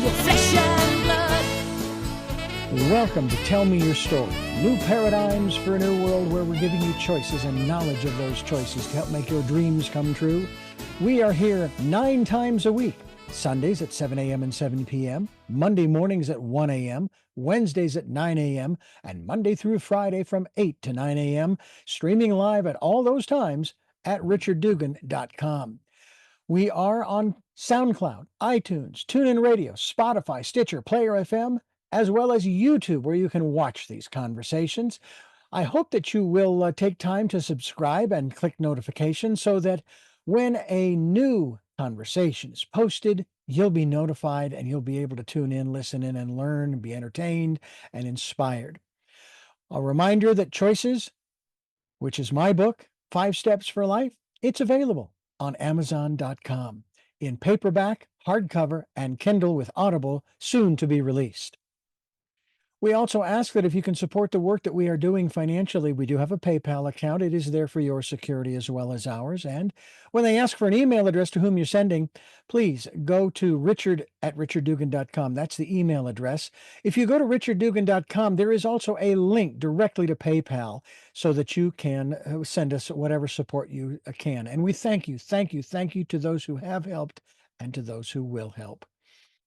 your flesh and blood. Welcome to Tell Me Your Story, new paradigms for a new world where we're giving you choices and knowledge of those choices to help make your dreams come true. We are here 9 times a week, Sundays at 7 a.m. and 7 p.m., Monday mornings at 1 a.m., Wednesdays at 9 a.m., and Monday through Friday from 8 to 9 a.m., streaming live at all those times at richarddugan.com. We are on SoundCloud, iTunes, TuneIn Radio, Spotify, Stitcher, Player FM, as well as YouTube, where you can watch these conversations. I hope that you will take time to subscribe and click notifications so that when a new conversation is posted, you'll be notified and you'll be able to tune in, listen in, and learn, and be entertained and inspired. A reminder that Choices, which is my book, 5 Steps for Life, it's available on Amazon.com in paperback, hardcover, and Kindle with Audible, soon to be released. We also ask that if you can support the work that we are doing financially, we do have a PayPal account. It is there for your security as well as ours. And when they ask for an email address to whom you're sending, please go to richard@richarddugan.com. That's the email address. If you go to richarddugan.com, there is also a link directly to PayPal so that you can send us whatever support you can. And we thank you to those who have helped and to those who will help.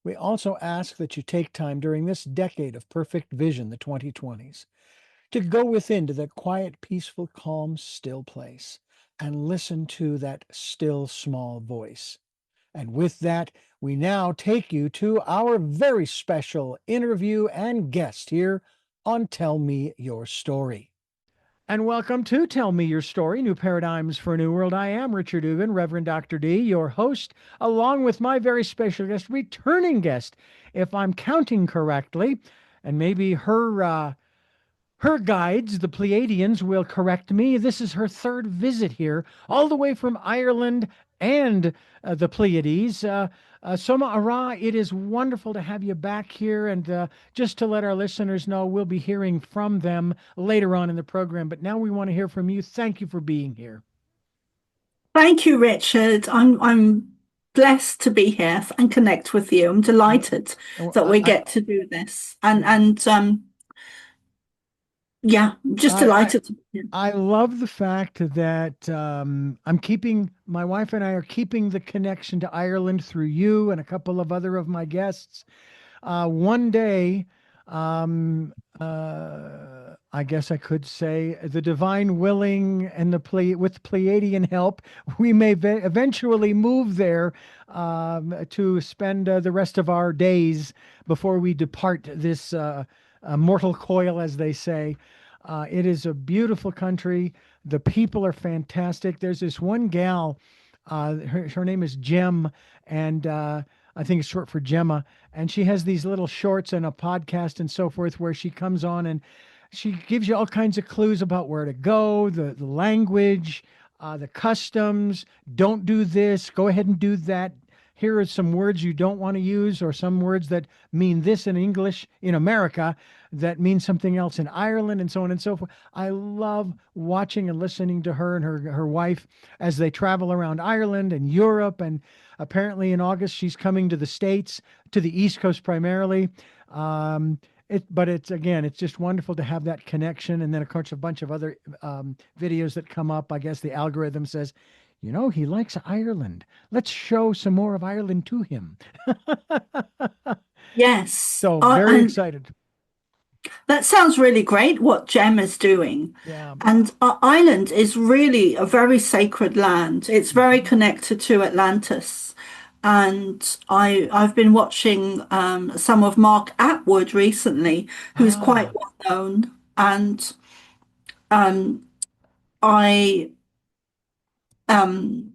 We also ask that you take time during this decade of perfect vision, the 2020s, to go within to that quiet, peaceful, calm, still place and listen to that still, small voice. And with that, we now take you to our very special interview and guest here on Tell Me Your Story. And welcome to Tell Me Your Story, New Paradigms for a New World. I am Richard Dugan, Reverend Dr. D, your host, along with my very special guest, returning guest, if I'm counting correctly, and maybe her guides, the Pleiadians, will correct me. This is her 3rd visit here, all the way from Ireland and the Pleiades. Soma ARah, it is wonderful to have you back here. And just to let our listeners know, we'll be hearing from them later on in the program. But now we want to hear from you. Thank you for being here. Thank you, Richard. I'm blessed to be here and connect with you. I'm delighted that we get to do this. Yeah, just delighted. I love the fact that my wife and I are keeping the connection to Ireland through you and a couple of other of my guests. One day, I guess I could say, the divine willing and with Pleiadian help, we may eventually move there to spend the rest of our days before we depart this mortal coil, as they say. It is a beautiful country. The people are fantastic. There's this one gal, her name is Gem, and I think it's short for Gemma, and she has these little shorts and a podcast and so forth where she comes on and she gives you all kinds of clues about where to go, the language, the customs. Don't do this. Go ahead and do that. Here are some words you don't want to use, or some words that mean this in English in America that mean something else in Ireland, and so on and so forth. I love watching and listening to her and her wife as they travel around Ireland and Europe. And apparently in August, she's coming to the States, to the East Coast primarily. But it's just wonderful to have that connection. And then, of course, a bunch of other videos that come up. I guess the algorithm says, he likes Ireland. Let's show some more of Ireland to him. Yes. So very excited. That sounds really great, what Gem is doing. Yeah. And Ireland is really a very sacred land. It's very connected to Atlantis. And I've been watching some of Mark Atwood recently, who's quite well known. And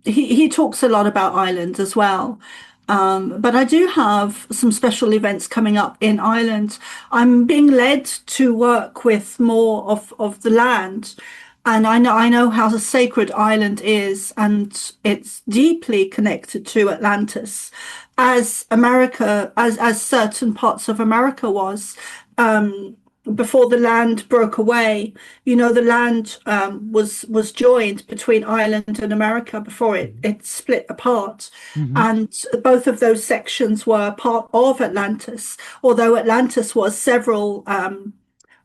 he talks a lot about Ireland as well. But I do have some special events coming up in Ireland. I'm being led to work with more of the land. And I know how sacred Ireland is, and it's deeply connected to Atlantis, as America, as certain parts of America was. before the land broke away. The land was joined between Ireland and America before it split apart. Mm-hmm. And both of those sections were part of Atlantis, although Atlantis was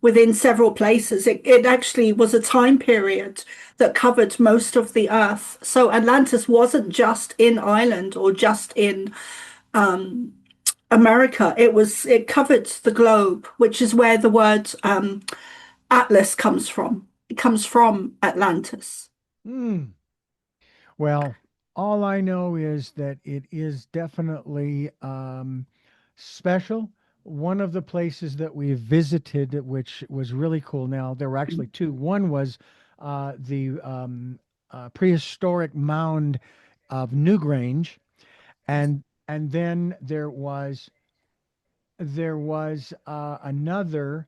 within several places. It actually was a time period that covered most of the earth. So Atlantis wasn't just in Ireland or just in America. It covered the globe, which is where the word Atlas comes from. It comes from Atlantis. Mm. Well, all I know is that it is definitely special. One of the places that we visited, which was really cool. Now, there were actually two. One was the prehistoric mound of Newgrange, and then there was another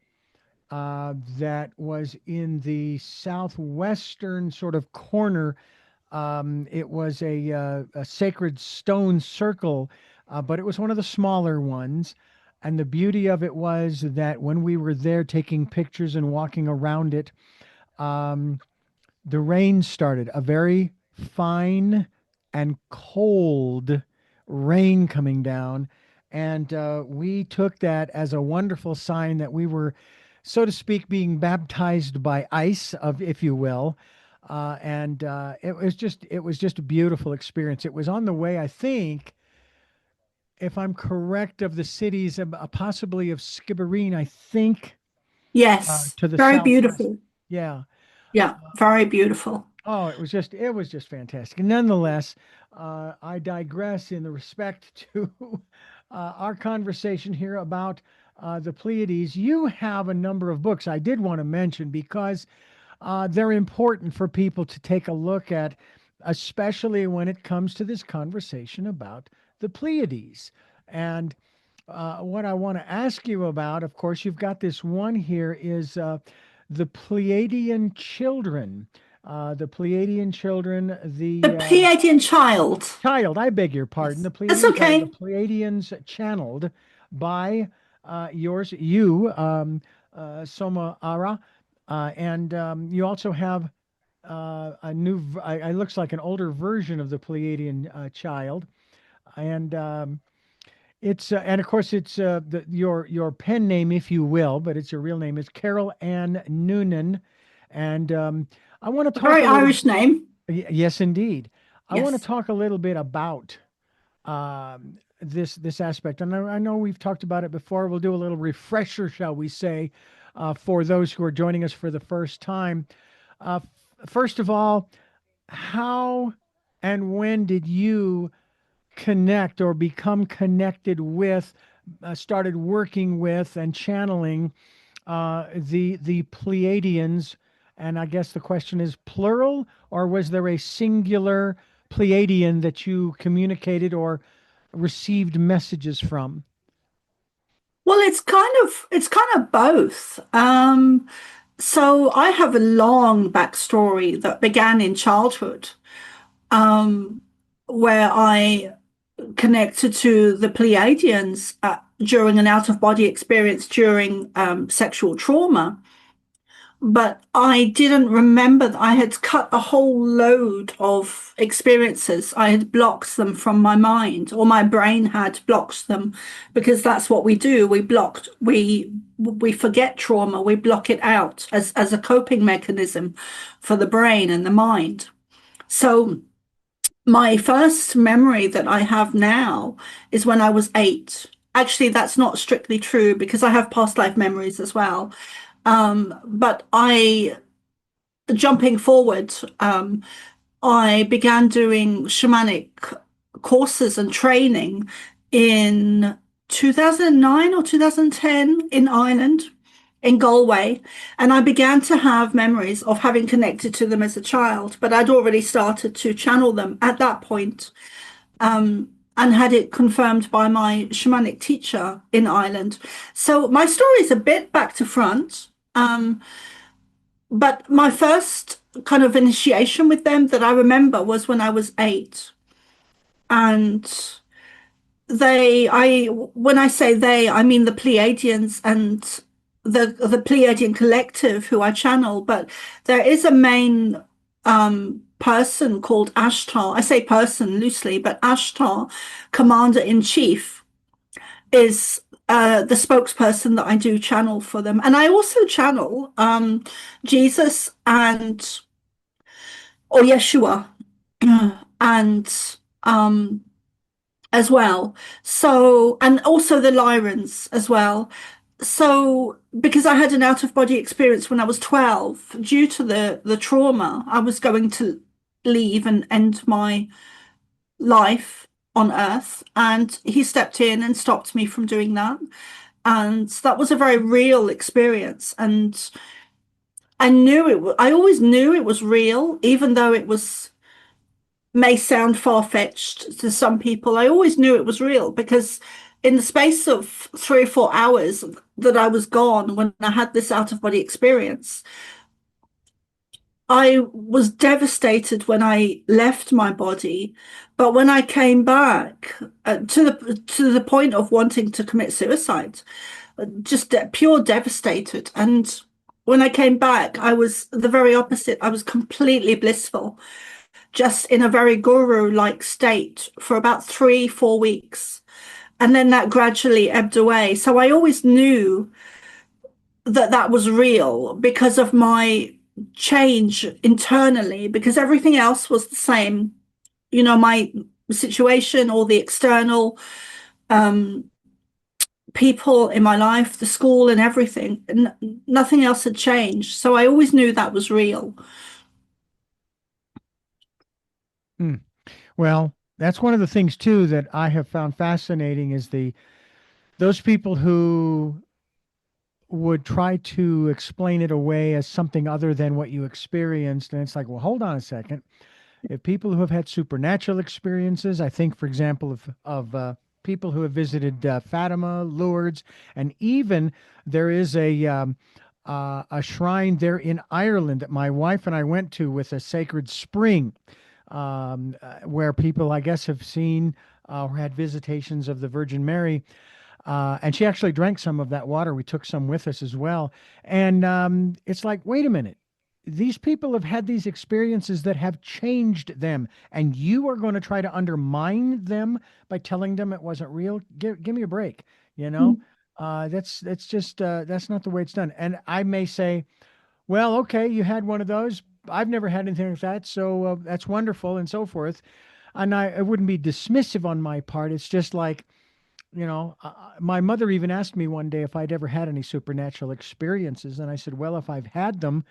that was in the southwestern sort of corner. It was a sacred stone circle, but it was one of the smaller ones. And the beauty of it was that when we were there taking pictures and walking around it, um, the rain started, a very fine and cold rain coming down. And we took that as a wonderful sign that we were, so to speak, being baptized by ice, of if you will. And it was just a beautiful experience. It was on the way, I think, if I'm correct, of the cities, possibly of Skibbereen, I think, Yes, to the very southwest. beautiful. Yeah. Yeah, very beautiful. Oh, it was just fantastic. And nonetheless, I digress in the respect to our conversation here about the Pleiades. You have a number of books I did want to mention because they're important for people to take a look at, especially when it comes to this conversation about the Pleiades. And what I want to ask you about, of course, you've got this one here, is the Pleiadian children. The Pleiadian children, The Pleiadian child. child, I beg your pardon, Yes, the that's Pleiadian child, the okay. Pleiadians channeled by you, Soma ARah. And you also have it looks like an older version of the Pleiadian child. And and of course it's your pen name, if you will, but it's your real name is Carol Ann Noonan. And I want to A talk very a little. Irish name. Yes, indeed. I want to Yes. talk a little bit about this aspect. And I know we've talked about it before. We'll do a little refresher, shall we say, for those who are joining us for the first time. First of all, how and when did you connect or become connected with, started working with and channeling the Pleiadians? And I guess the question is plural, or was there a singular Pleiadian that you communicated or received messages from? Well, it's kind of both. So I have a long backstory that began in childhood, um, where I connected to the Pleiadians during an out-of-body experience during sexual trauma. But I didn't remember that I had cut a whole load of experiences. I had blocked them from my mind, or my brain had blocked them, because that's what we do. We forget trauma, we block it out as a coping mechanism for the brain and the mind. So my first memory that I have now is when I was 8. Actually, that's not strictly true because I have past life memories as well. But jumping forward, I began doing shamanic courses and training in 2009 or 2010 in Ireland, in Galway. And I began to have memories of having connected to them as a child, but I'd already started to channel them at that point, and had it confirmed by my shamanic teacher in Ireland. So my story is a bit back to front. But my first kind of initiation with them that I remember was when I was 8. And when I say they, I mean the Pleiadians and the Pleiadian collective who I channel, but there is a main person called Ashtar. I say person loosely, but Ashtar, Commander in Chief, is the spokesperson that I do channel for them. And I also channel Jesus and or Yeshua and as well. So, and also the Lyrans as well. So, because I had an out-of-body experience when I was 12, due to the trauma, I was going to leave and end my life on Earth, and he stepped in and stopped me from doing that. And that was a very real experience. And I always knew it was real, even though it may sound far-fetched to some people. I always knew it was real because in the space of 3 or 4 hours that I was gone when I had this out-of-body experience, I was devastated when I left my body, but when I came back to the point of wanting to commit suicide, just pure devastated. And when I came back, I was the very opposite. I was completely blissful, just in a very guru-like state for about 3, 4 weeks. And then that gradually ebbed away. So I always knew that that was real because of my change internally, because everything else was the same. You know, my situation, all the external people in my life, the school and everything, nothing else had changed. So I always knew that was real. Well, that's one of the things too that I have found fascinating is those people who would try to explain it away as something other than what you experienced. And it's like, well, hold on a second. If people who have had supernatural experiences, I think, for example, of people who have visited Fatima, Lourdes, and even there is a shrine there in Ireland that my wife and I went to with a sacred spring, where people, I guess, have seen or had visitations of the Virgin Mary. And she actually drank some of that water. We took some with us as well. And it's like, wait a minute. These people have had these experiences that have changed them, and you are going to try to undermine them by telling them it wasn't real. Give me a break. You know, that's just that's not the way it's done. And I may say, well, okay, you had one of those. I've never had anything like that, so that's wonderful and so forth. And I wouldn't be dismissive on my part. It's just like, you know, my mother even asked me one day if I'd ever had any supernatural experiences. And I said, well, if I've had them,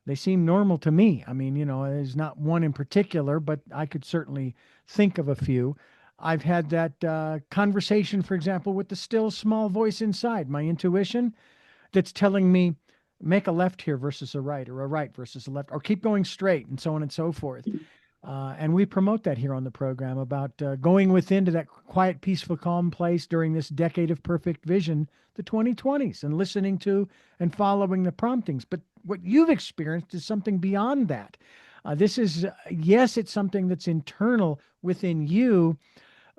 they seem normal to me. I mean, you know, there's not one in particular, but I could certainly think of a few. I've had that conversation, for example, with the still small voice inside, my intuition, that's telling me, make a left here versus a right, or a right versus a left, or keep going straight, and so on and so forth. And we promote that here on the program about going within to that quiet, peaceful, calm place during this decade of perfect vision, the 2020s, and listening to and following the promptings. But what you've experienced is something beyond that. This is, yes, it's something that's internal within you,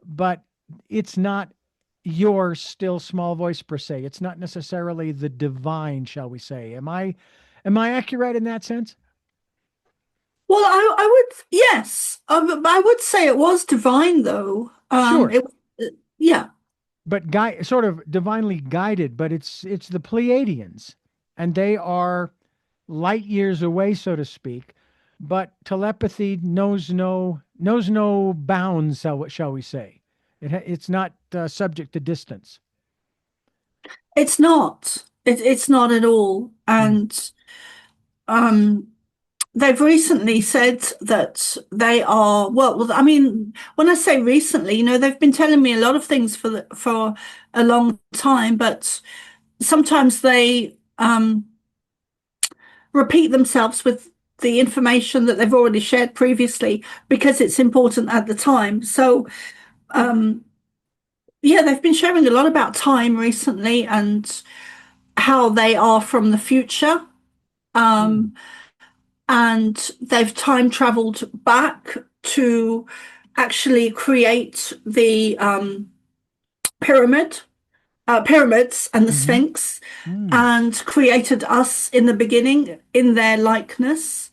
but it's not your still small voice per se. It's not necessarily the divine, shall we say. Am I accurate in that sense? Well, I would, yes. I would say it was divine, though. Sure. Yeah. But sort of divinely guided, but it's the Pleiadians, and they are light years away, so to speak. But telepathy knows no bounds, shall we say? It's not subject to distance. It's not. It's not at all. And they've recently said that they are, well, I mean, when I say recently, you know, they've been telling me a lot of things for a long time, but sometimes they repeat themselves with the information that they've already shared previously because it's important at the time. So, yeah, they've been sharing a lot about time recently and how they are from the future. And they've time traveled back to actually create the pyramid pyramids and the Mm-hmm. Sphinx, Mm. and created us in the beginning in their likeness,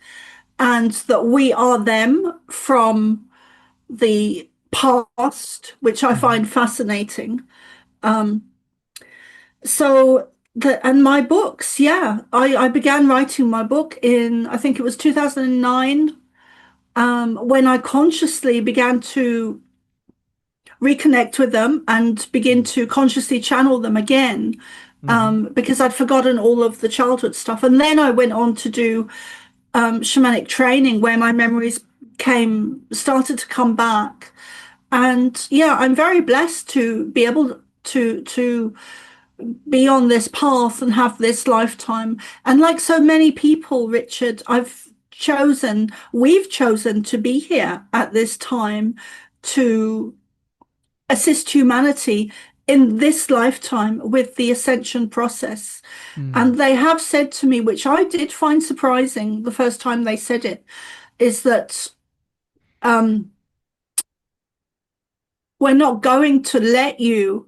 and that we are them from the past, which I Mm-hmm. find fascinating. So and my books, yeah, I began writing my book in, I think it was 2009, when I consciously began to reconnect with them and begin to consciously channel them again, Mm-hmm. because I'd forgotten all of the childhood stuff. And then I went on to do shamanic training where my memories started to come back. And yeah, I'm very blessed to be able to be on this path and have this lifetime. And like so many people, Richard, we've chosen to be here at this time to assist humanity in this lifetime with the ascension process. Mm. And they have said to me, which I did find surprising the first time they said it, is that um, we're not going to let you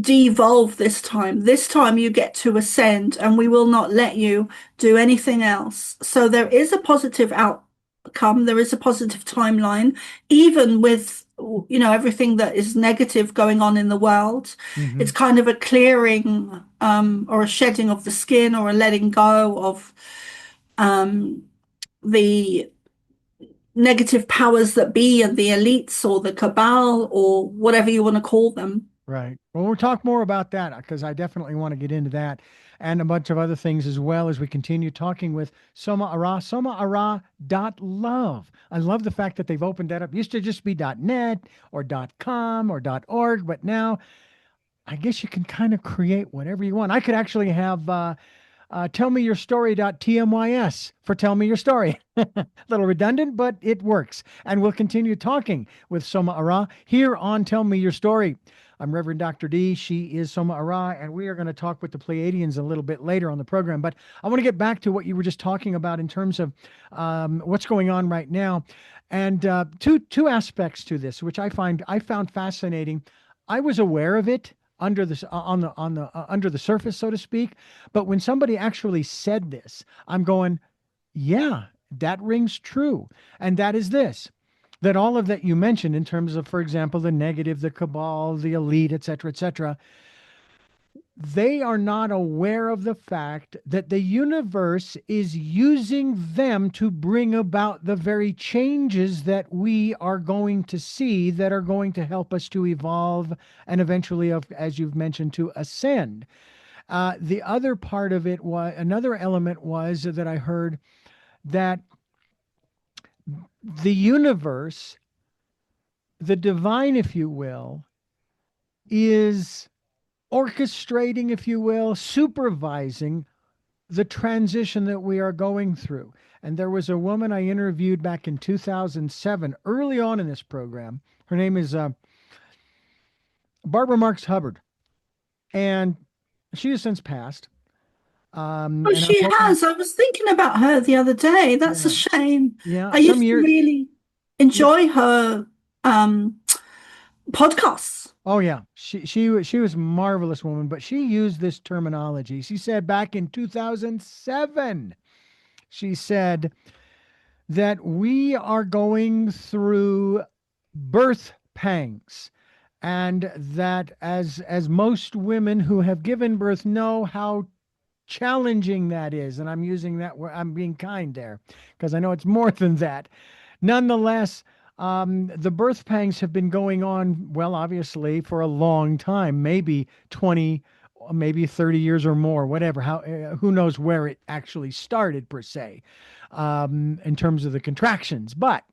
devolve this time. This time you get to ascend, and we will not let you do anything else. So there is a positive outcome. There is a positive timeline, even with, everything that is negative going on in the world. Mm-hmm. It's kind of a clearing, or a shedding of the skin, or a letting go of um, the negative powers that be and the elites or the cabal or whatever you want to call them. Right. Well, we'll talk more about that because I definitely want to get into that and a bunch of other things as well as we continue talking with Soma ARah, SomaARah.love. I love the fact that they've opened that up. It used to just be .net or .com or .org, but now I guess you can kind of create whatever you want. I could actually have tellmeyourstory.tmys for Tell Me Your Story. A little redundant, but it works. And we'll continue talking with Soma ARah here on Tell Me Your Story. I'm Reverend Dr. D. She is Soma ARah, and we are going to talk with the Pleiadians a little bit later on the program. But I want to get back to what you were just talking about in terms of what's going on right now, and two aspects to this, which I found fascinating. I was aware of it under the under the surface, so to speak, but when somebody actually said this, I'm going, yeah, that rings true, and that is this: that all of that you mentioned in terms of, for example, the negative, the cabal, the elite, et cetera, they are not aware of the fact that the universe is using them to bring about the very changes that we are going to see that are going to help us to evolve and eventually, as you've mentioned, to ascend. The other part of it was, another element was that I heard that the universe, the divine, if you will, is orchestrating, if you will, supervising the transition that we are going through. And there was a woman I interviewed back in 2007, early on in this program. Her name is Barbara Marks Hubbard. And she has since passed. Oh, And she unfortunately, has. I was thinking about her the other day. That's a yeah, shame. yeah, I some used to years, really yeah. enjoy her podcasts. Oh yeah, she was a marvelous woman, but she used this terminology. She said back in 2007, she said that we are going through birth pangs, and that as most women who have given birth know how challenging that is, and I'm using that where I'm being kind there because I know it's more than that. Nonetheless, the birth pangs have been going on, well, obviously, for a long time, maybe 20, maybe 30 years or more, whatever. Who knows where it actually started, per se, in terms of the contractions. But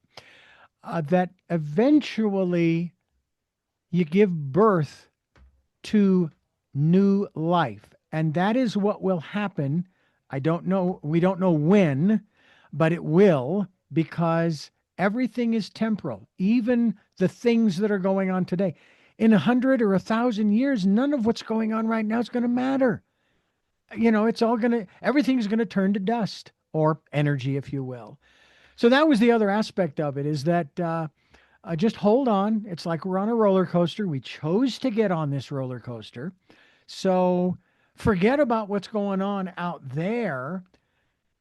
that eventually you give birth to new life. And that is what will happen. I don't know. We don't know when, but it will, because everything is temporal. Even the things that are going on today. In 100 or 1,000 years, none of what's going on right now is going to matter. Everything's going to turn to dust or energy, if you will. So that was the other aspect of it, is that Just hold on. It's like we're on a roller coaster. We chose to get on this roller coaster. So forget about what's going on out there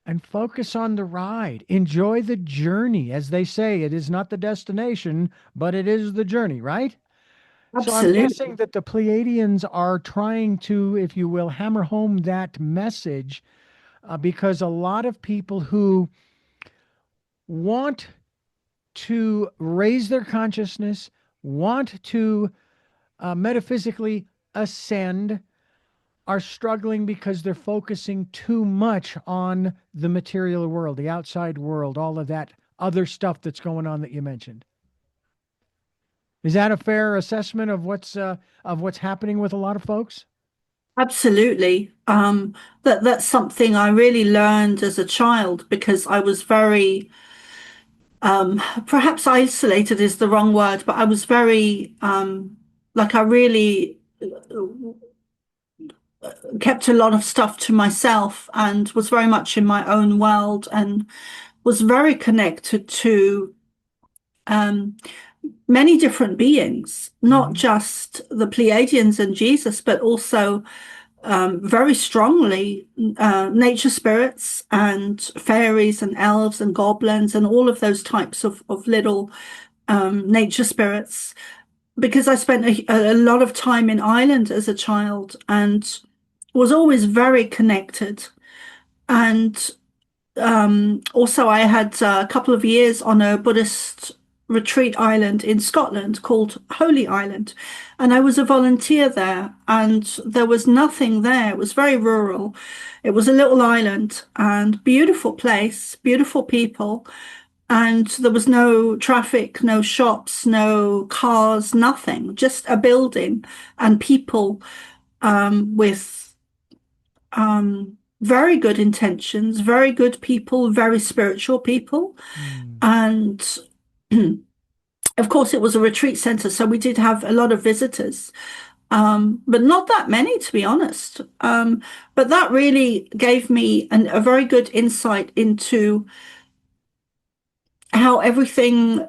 and focus on the ride. Enjoy the journey. As they say, it is not the destination, but it is the journey, right? So I'm guessing Absolutely. that the Pleiadians are trying to, if you will, hammer home that message because a lot of people who want to raise their consciousness, want to metaphysically ascend, are struggling because they're focusing too much on the material world, the outside world, all of that other stuff that's going on that you mentioned. Is that a fair assessment of what's happening with a lot of folks? Absolutely. That's something I really learned as a child because I was very, perhaps isolated is the wrong word, but I was very, like I really kept a lot of stuff to myself and was very much in my own world and was very connected to um, many different beings, not Hmm. just the Pleiadians and Jesus, but also very strongly nature spirits and fairies and elves and goblins and all of those types of little nature spirits. Because I spent a lot of time in Ireland as a child and was always very connected. And also, I had a couple of years on a Buddhist retreat island in Scotland called Holy Island. And I was a volunteer there, and there was nothing there. It was very rural. It was a little island and beautiful place, beautiful people. And there was no traffic, no shops, no cars, nothing, just a building and people with very good intentions, very good people, very spiritual people. Mm. And of course, it was a retreat center, so we did have a lot of visitors, but not that many, to be honest. But that really gave me a very good insight into how everything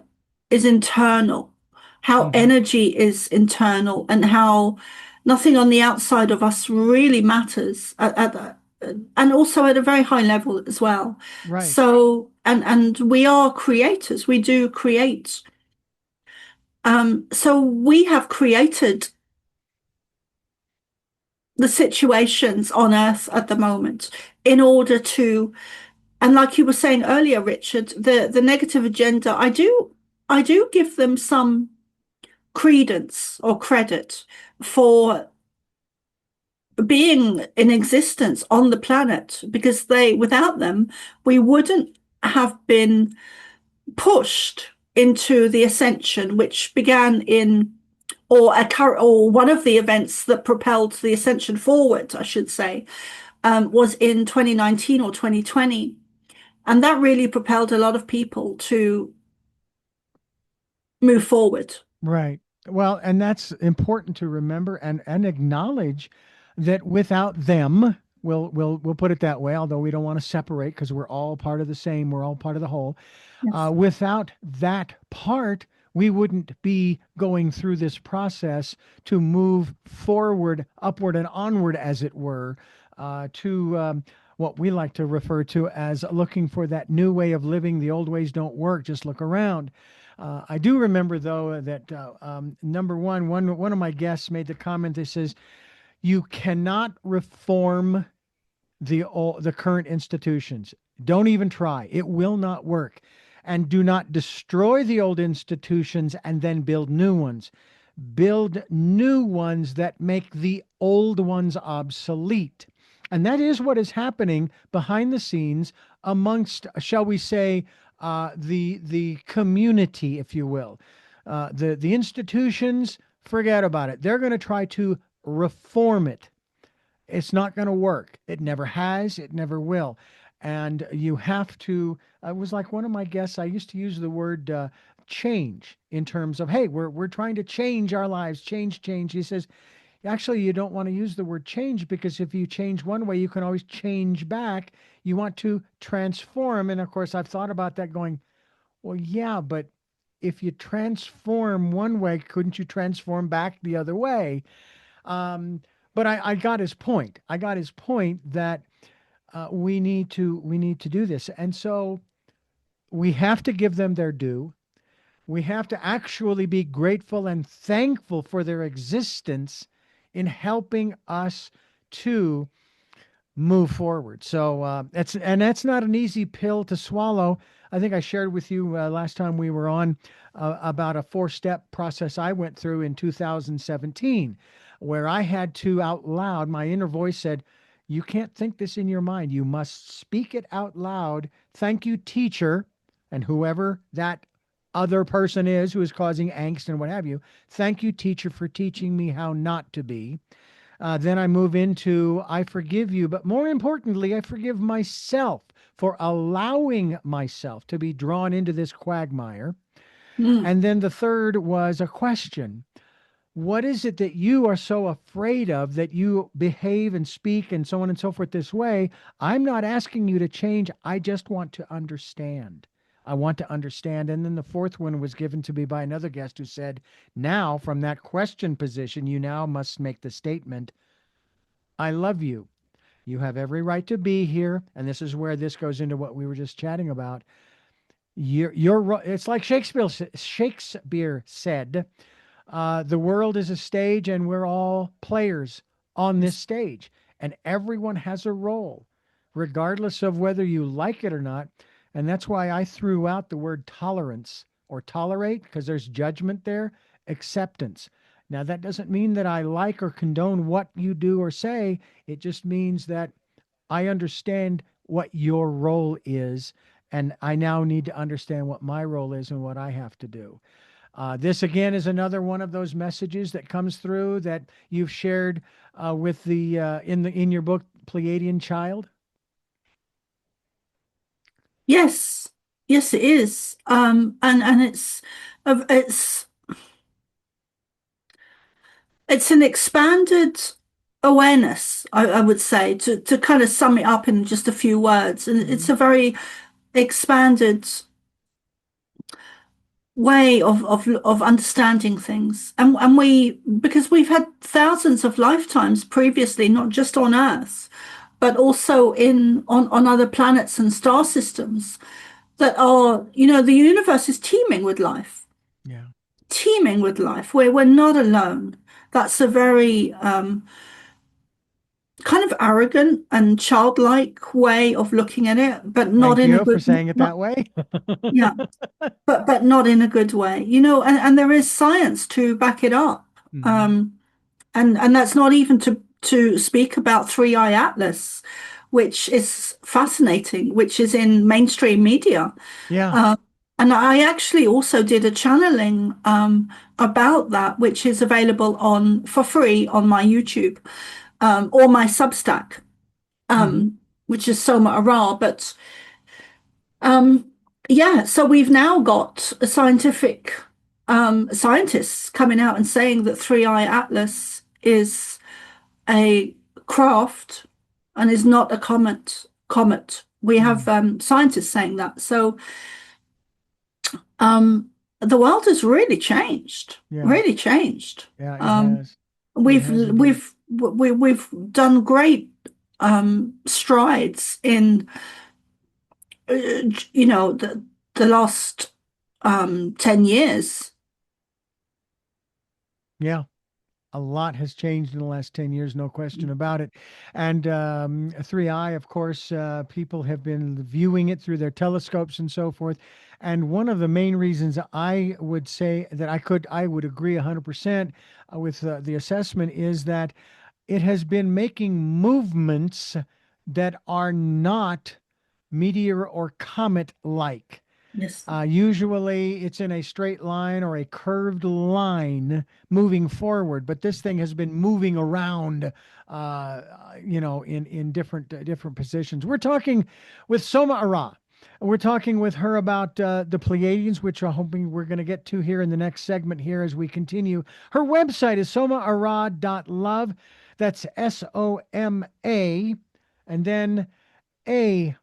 is internal, how Hmm. energy is internal, and how nothing on the outside of us really matters and also at a very high level as well. Right. So, and we are creators. We do create. So we have created the situations on Earth at the moment in order to, and like you were saying earlier, Richard, the negative agenda, I do give them some credence or credit for being in existence on the planet because without them, we wouldn't have been pushed into the ascension, which began in, or one of the events that propelled the ascension forward, I should say, was in 2019 or 2020. And that really propelled a lot of people to move forward. Right. Well, and that's important to remember and acknowledge that without them, we'll put it that way, although we don't want to separate because we're all part of the same, we're all part of the whole. Yes. Without that part, we wouldn't be going through this process to move forward, upward, and onward, as it were, to what we like to refer to as looking for that new way of living. The old ways don't work. Just look around. I do remember, though, that number one of my guests made the comment that says, you cannot reform the current institutions. Don't even try. It will not work. And do not destroy the old institutions and then build new ones. Build new ones that make the old ones obsolete. And that is what is happening behind the scenes amongst, shall we say, the community, if you will. The institutions, forget about it. They're going to try to reform it. It's not going to work. It never has. It never will. And you have to. It was like one of my guests. I used to use the word change in terms of, hey, we're trying to change our lives. Change, change. He says, actually, you don't want to use the word change because if you change one way, you can always change back. You want to transform. And of course, I've thought about that going, well, yeah, but if you transform one way, couldn't you transform back the other way? Um, but I got his point. I got his point that we need to do this, and so we have to give them their due. We have to actually be grateful and thankful for their existence in helping us to move forward. So that's not an easy pill to swallow. I think I shared with you last time we were on about a 4-step process I went through in 2017, where I had to out loud. My inner voice said, "You can't think this in your mind. You must speak it out loud. Thank you, teacher," and whoever that other person is who is causing angst and what have you. "Thank you, teacher, for teaching me how not to be." Then I move into I forgive you, but more importantly, I forgive myself for allowing myself to be drawn into this quagmire. Mm. And then the third was a question. What is it that you are so afraid of that you behave and speak and so on and so forth this way? I'm not asking you to change. I just want to understand. I want to understand. And then the fourth one was given to me by another guest who said, now from that question position, you now must make the statement, I love you. You have every right to be here. And this is where this goes into what we were just chatting about. It's like Shakespeare said, the world is a stage and we're all players on this stage. And everyone has a role, regardless of whether you like it or not. And that's why I threw out the word tolerance or tolerate, because there's judgment there, acceptance. Now, that doesn't mean that I like or condone what you do or say. It just means that I understand what your role is. And I now need to understand what my role is and what I have to do. This again is another one of those messages that comes through that you've shared with the in your book Pleiadian Child. Yes, yes, it is. And it's it's an expanded awareness, I would say, to kind of sum it up in just a few words. And it's a very expanded way of understanding things. And we, because we've had thousands of lifetimes previously, not just on Earth, but also on other planets and star systems that are, the universe is teeming with life. Yeah. Teeming with life, where we're not alone. That's a very kind of arrogant and childlike way of looking at it, but not Thank in a you for good, saying it not, that way. yeah, but not in a good way, and there is science to back it up. Mhm. And that's not even to speak about Three Eye Atlas, which is fascinating, which is in mainstream media. Yeah. Uh, and I actually also did a channeling about that, which is available on for free on my YouTube or my Substack, Hmm. which is Soma ARah. But um, yeah, so we've now got a scientists coming out and saying that Three Eye Atlas is a craft and is not a comet. We have scientists saying that. So the world has really changed, Yeah. really changed. Yeah, it has. It We've has indeed. we've done great strides in the last 10 years. Yeah. A lot has changed in the last 10 years, no question about it. And 3i, of course, people have been viewing it through their telescopes and so forth. And one of the main reasons I would say that I would agree 100% with the assessment is that it has been making movements that are not meteor or comet like. Yes. Usually it's in a straight line or a curved line moving forward, but this thing has been moving around, in different positions. We're talking with Soma ARah. We're talking with her about the Pleiadians, which I'm hoping we're going to get to here in the next segment here as we continue. Her website is somaarah.love. That's SOMA, and then ARAH.love,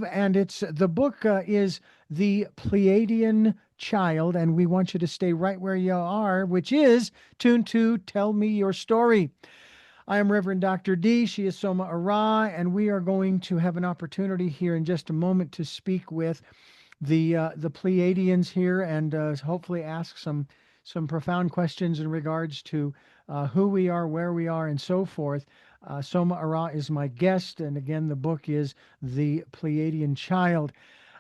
and it's the book is the Pleiadian child, and we want you to stay right where you are, which is tuned to Tell Me Your Story. I am Reverend Dr. D. She is Soma ARah, and we are going to have an opportunity here in just a moment to speak with the Pleiadians here, and hopefully ask some profound questions in regards to who we are, where we are, and so forth. Soma ARah is my guest, and again, the book is The Pleiadian Child.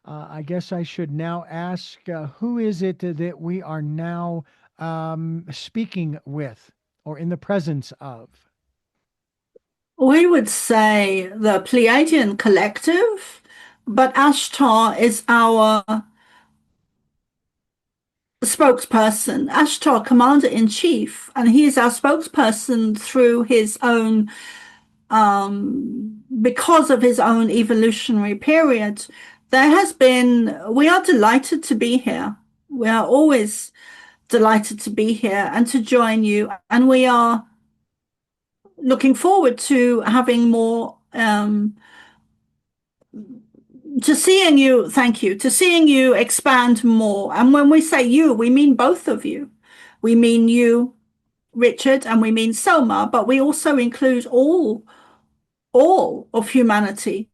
I guess I should now ask, who is it that we are now speaking with or in the presence of? We would say the Pleiadian collective, but Ashtar is our spokesperson. Ashtar, Commander-in-Chief, and he is our spokesperson through his own, because of his own evolutionary period. We are delighted to be here. We are always delighted to be here and to join you. And we are looking forward to having more, to seeing you, thank you, to seeing you expand more. And when we say you, we mean both of you. We mean you, Richard, and we mean Soma, but we also include all of humanity.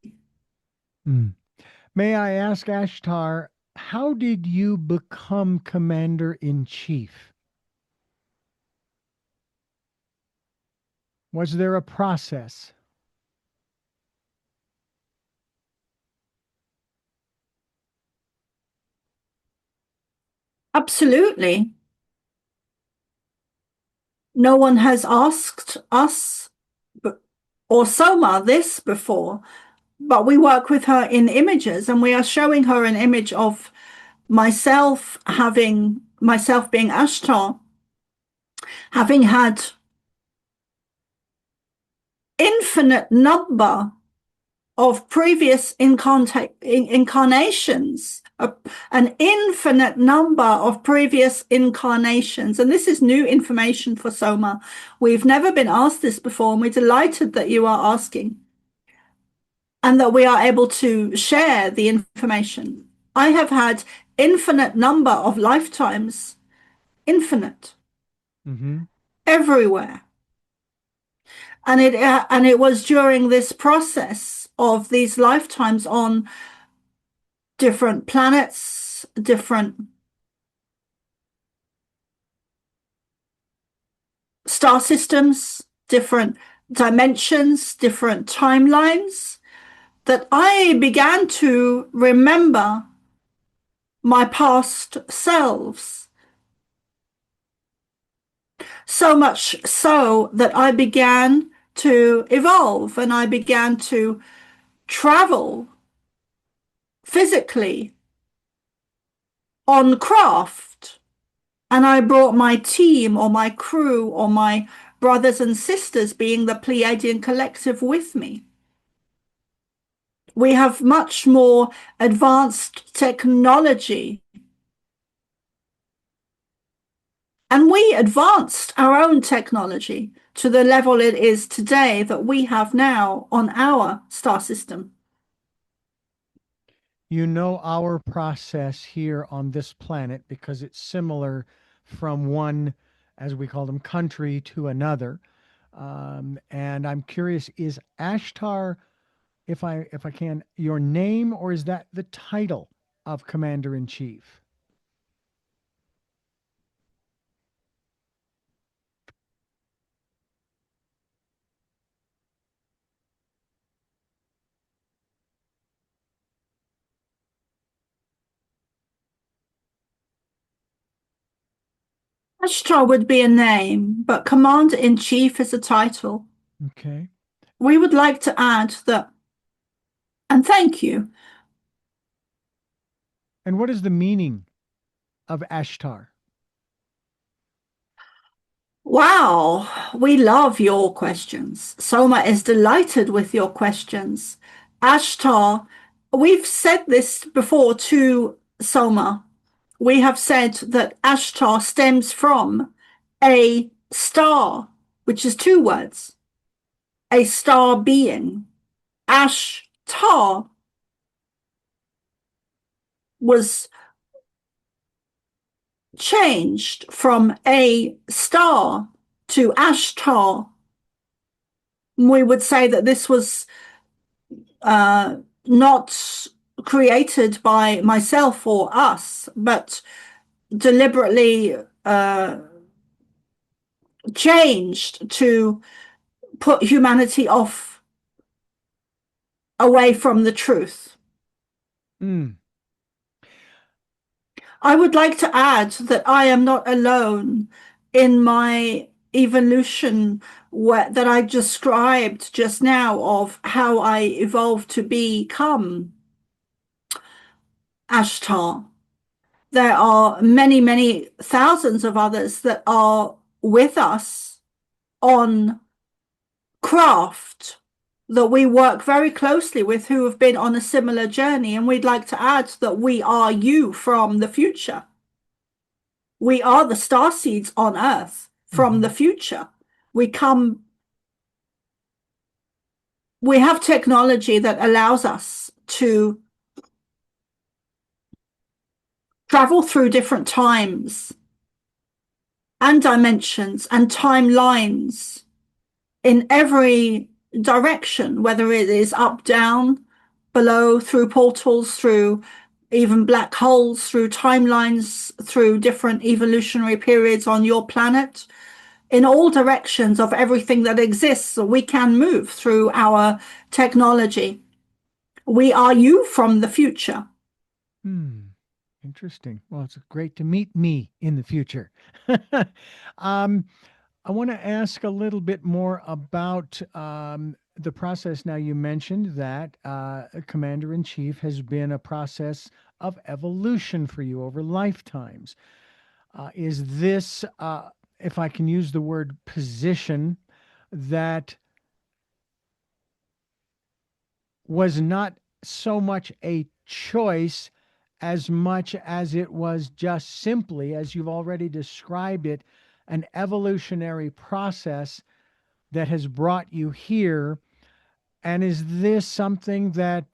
May I ask, Ashtar, how did you become Commander-in-Chief? Was there a process? Absolutely. No one has asked us or Soma this before, but we work with her in images, and we are showing her an image of myself being Ashtar, having had infinite number of previous incarnations, an infinite number of previous incarnations. And this is new information for Soma. We've never been asked this before, and we're delighted that you are asking and that we are able to share the information. I have had infinite number of lifetimes, infinite, everywhere. And it was during this process of these lifetimes on different planets, different star systems, different dimensions, different timelines, that I began to remember my past selves. So much so that I began to evolve, and I began to travel physically on craft. And I brought my team or my crew or my brothers and sisters, being the Pleiadian collective, with me. We have much more advanced technology. And we advanced our own technology to the level it is today that we have now on our star system. You know our process here on this planet because it's similar from one, as we call them, country to another. And I'm curious, is Ashtar, if I can, your name, or is that the title of Commander-in-Chief? Ashtar would be a name, but Commander-in-Chief is a title. Okay. We would like to add that, and thank you. And what is the meaning of Ashtar? Wow, we love your questions. Soma is delighted with your questions. Ashtar, we've said this before to Soma. We have said that Ashtar stems from a star, which is two words, a star being. Ashtar was changed from a star to Ashtar, we would say that this was not created by myself or us, but deliberately changed to put humanity off away from the truth. Mm. I would like to add that I am not alone in my evolution that I described just now of how I evolved to become Ashtar. There are many, many thousands of others that are with us on craft that we work very closely with who have been on a similar journey. And we'd like to add that we are you from the future. We are the starseeds on Earth from the future. We have technology that allows us to travel through different times and dimensions and timelines in every direction, whether it is up, down, below, through portals, through even black holes, through timelines, through different evolutionary periods on your planet. In all directions of everything that exists, we can move through our technology. We are you from the future. Interesting. Well, it's great to meet me in the future. I want to ask a little bit more about the process. Now, you mentioned that Commander-in-Chief has been a process of evolution for you over lifetimes. Is this, if I can use the word position, that was not so much a choice as much as it was just simply, as you've already described it, an evolutionary process that has brought you here? And is this something that,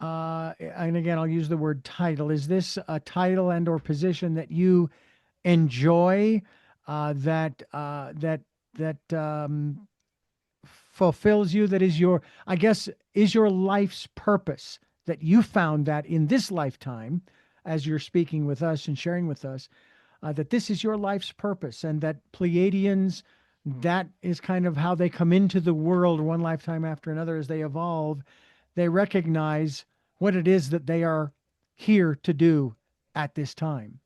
and again, I'll use the word title, is this a title and or position that you enjoy, that fulfills you, that is your, I guess, is your life's purpose, that you found that in this lifetime, as you're speaking with us and sharing with us, that this is your life's purpose, and that Pleiadians, that is kind of how they come into the world one lifetime after another as they evolve. They recognize what it is that they are here to do at this time.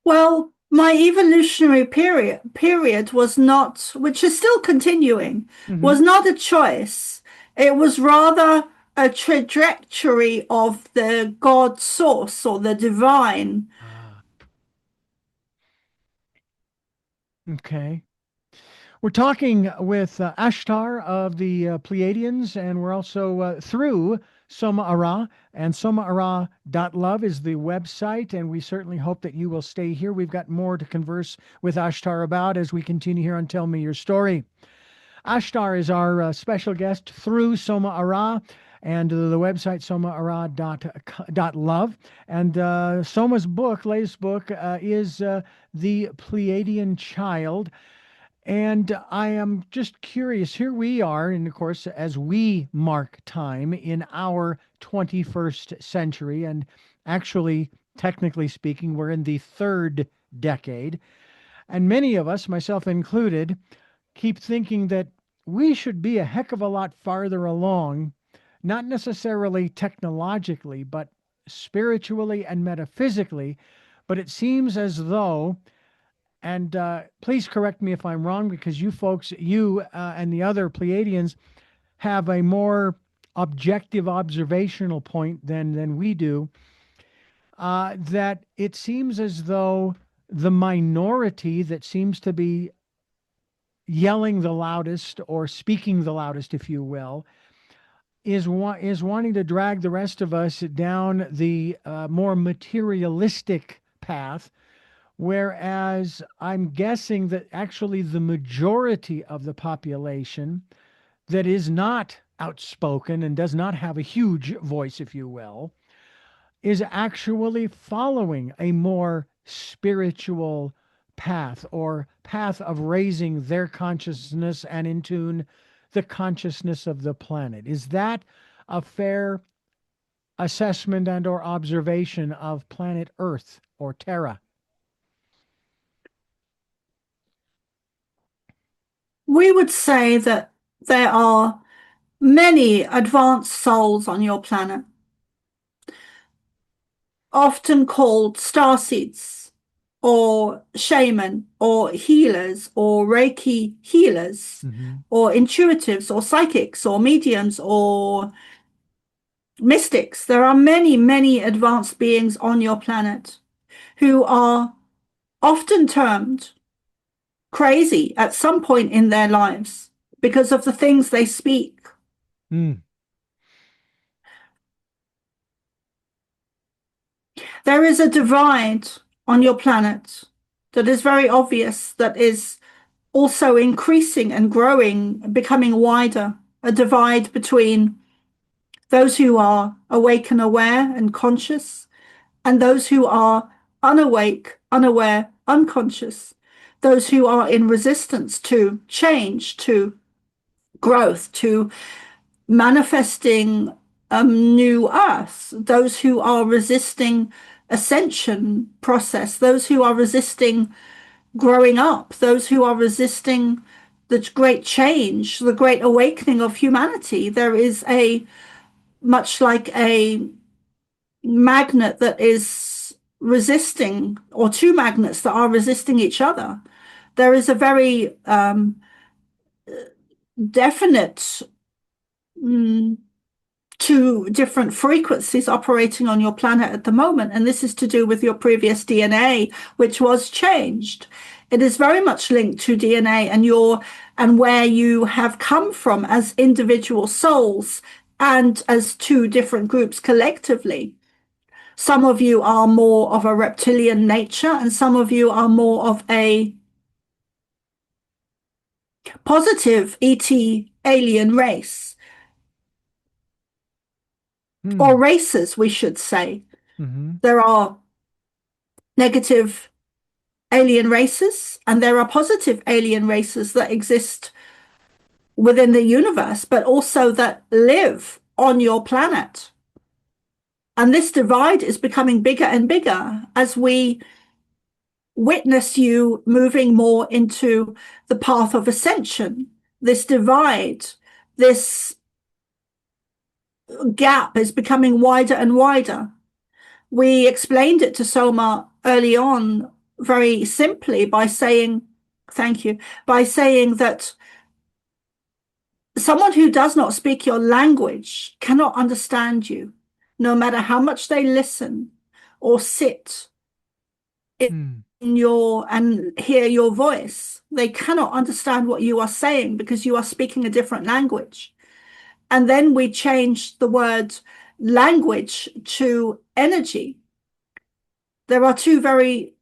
Well, my evolutionary period was not, which is still continuing, was not a choice. It was rather a trajectory of the God source or the divine. Okay. We're talking with Ashtar of the Pleiadians, and we're also through Soma ARah, and somaarah.love is the website, and we certainly hope that you will stay here. We've got more to converse with Ashtar about as we continue here on Tell Me Your Story. Ashtar is our special guest through Soma ARah, and the website somaarah.love. And Soma's book, latest book, is The Pleiadian Child. And I am just curious, here we are, and of course, as we mark time in our 21st century, and actually, technically speaking, we're in the third decade. And many of us, myself included, keep thinking that we should be a heck of a lot farther along, not necessarily technologically, but spiritually and metaphysically. But it seems as though, and please correct me if I'm wrong, because you folks, you and the other Pleiadians have a more objective observational point than we do, that it seems as though the minority that seems to be yelling the loudest or speaking the loudest, if you will, is wanting to drag the rest of us down the more materialistic path. Whereas I'm guessing that actually the majority of the population that is not outspoken and does not have a huge voice, if you will, is actually following a more spiritual path or path of raising their consciousness and in tune the consciousness of the planet. Is that a fair assessment and or observation of planet Earth or Terra? We would say that there are many advanced souls on your planet, often called starseeds or shaman or healers or Reiki healers Mm-hmm. or intuitives or psychics or mediums or mystics. There are many, many advanced beings on your planet who are often termed crazy at some point in their lives because of the things they speak. Mm. There is a divide on your planet that is very obvious, that is also increasing and growing, becoming wider, a divide between those who are awake and aware and conscious, and those who are unawake, unaware, unconscious, those who are in resistance to change, to growth, to manifesting a new earth, those who are resisting ascension process, those who are resisting growing up, those who are resisting the great change, the great awakening of humanity. There is a much like a magnet that is resisting, or two magnets that are resisting each other. There is a very definite two different frequencies operating on your planet at the moment, and this is to do with your previous DNA, which was changed. It is very much linked to DNA and where you have come from as individual souls and as two different groups collectively. Some of you are more of a reptilian nature, and some of you are more of a positive ET alien race, or Mm. races, we should say. Mm-hmm. There are negative alien races, and there are positive alien races that exist within the universe, but also that live on your planet. And this divide is becoming bigger and bigger as we witness you moving more into the path of ascension. This divide, this gap is becoming wider and wider. We explained it to Soma early on very simply by saying, thank you, by saying that someone who does not speak your language cannot understand you, no matter how much they listen or sit in Mm. your and hear your voice. They cannot understand what you are saying because you are speaking a different language. And then we changed the word language to energy. There are two very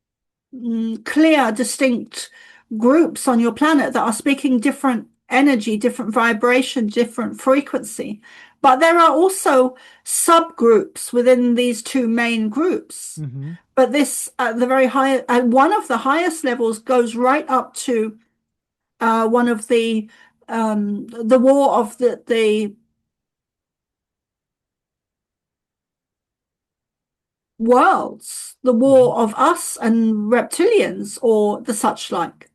clear, distinct groups on your planet that are speaking different energy, different vibration, different frequency. But there are also subgroups within these two main groups. Mm-hmm. But this, the very high, one of the highest levels goes right up to one of the war of the worlds, the Mm-hmm. war of us and reptilians or the such like.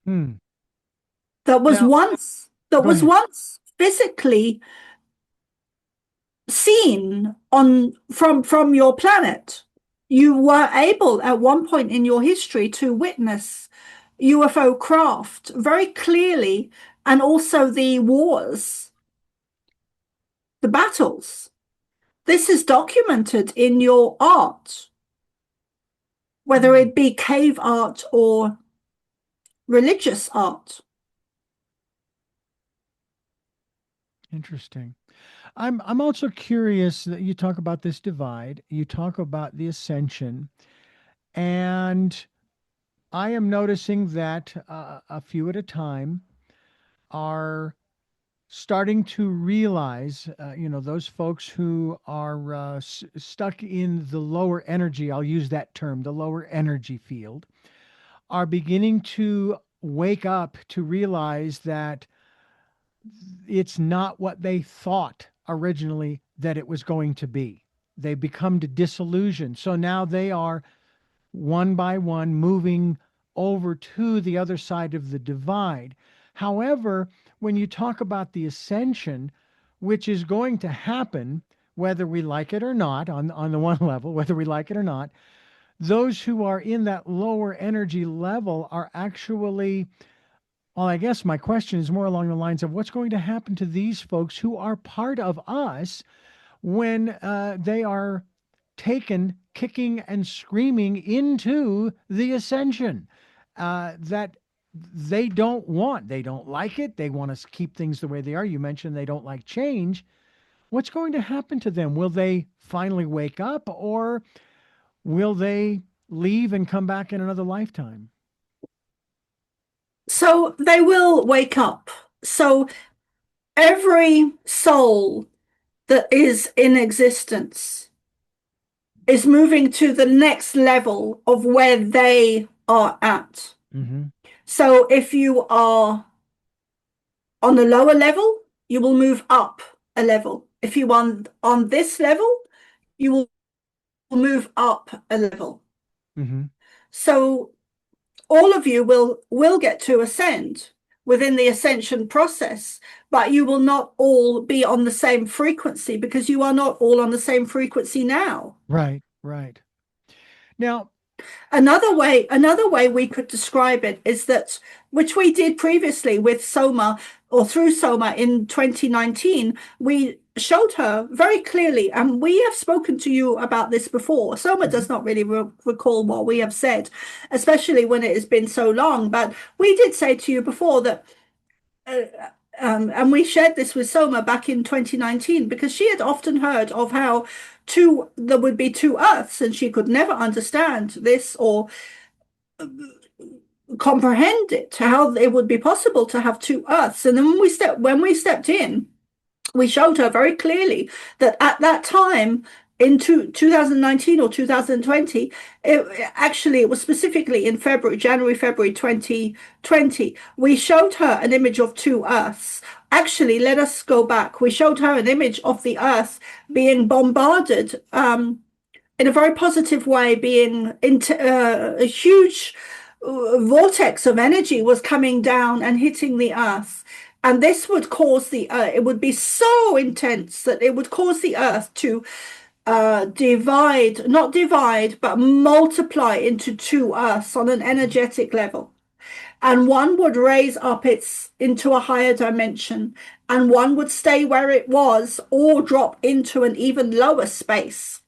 Mm. That was Now, once go ahead. physically seen on from your planet. You were able at one point in your history to witness UFO craft very clearly, and also the wars, the battles. This is documented in your art, whether Mm. it be cave art or religious art. Interesting. I'm also curious that you talk about this divide, you talk about the ascension, and I am noticing that a few at a time are starting to realize, those folks who are stuck in the lower energy, I'll use that term, the lower energy field, are beginning to wake up to realize that it's not what they thought originally that it was going to be. They become disillusioned. So now they are one by one moving over to the other side of the divide. However, when you talk about the ascension, which is going to happen, whether we like it or not, on the one level, whether we like it or not, those who are in that lower energy level are actually, well, I guess my question is more along the lines of what's going to happen to these folks who are part of us when they are taken kicking and screaming into the ascension that they don't want. They don't like it. They want to keep things the way they are. You mentioned they don't like change. What's going to happen to them? Will they finally wake up, or will they leave and come back in another lifetime? So they will wake up. So every soul that is in existence is moving to the next level of where they are at. Mm-hmm. So if you are on the lower level, you will move up a level. If you are on this level, you will move up a level. Mm-hmm. So all of you will get to ascend within the ascension process, but you will not all be on the same frequency because you are not all on the same frequency now. Right, right. Now, Another way we could describe it is that, which we did previously with Soma or through Soma in 2019, we showed her very clearly, and we have spoken to you about this before. Soma does not really recall what we have said, especially when it has been so long, but we did say to you before that and we shared this with Soma back in 2019 because she had often heard of how there would be two earths, and she could never understand this or comprehend it, how it would be possible to have two earths. And then when we stepped in, we showed her very clearly that at that time in 2019 or 2020, it was specifically in January, February 2020, we showed her an image of two earths. Actually, let us go back. We showed her an image of the earth being bombarded in a very positive way, being a huge vortex of energy was coming down and hitting the earth. And this would cause it would be so intense that it would cause the earth to not divide, but multiply into two earths on an energetic level. And one would raise up into a higher dimension, and one would stay where it was or drop into an even lower space,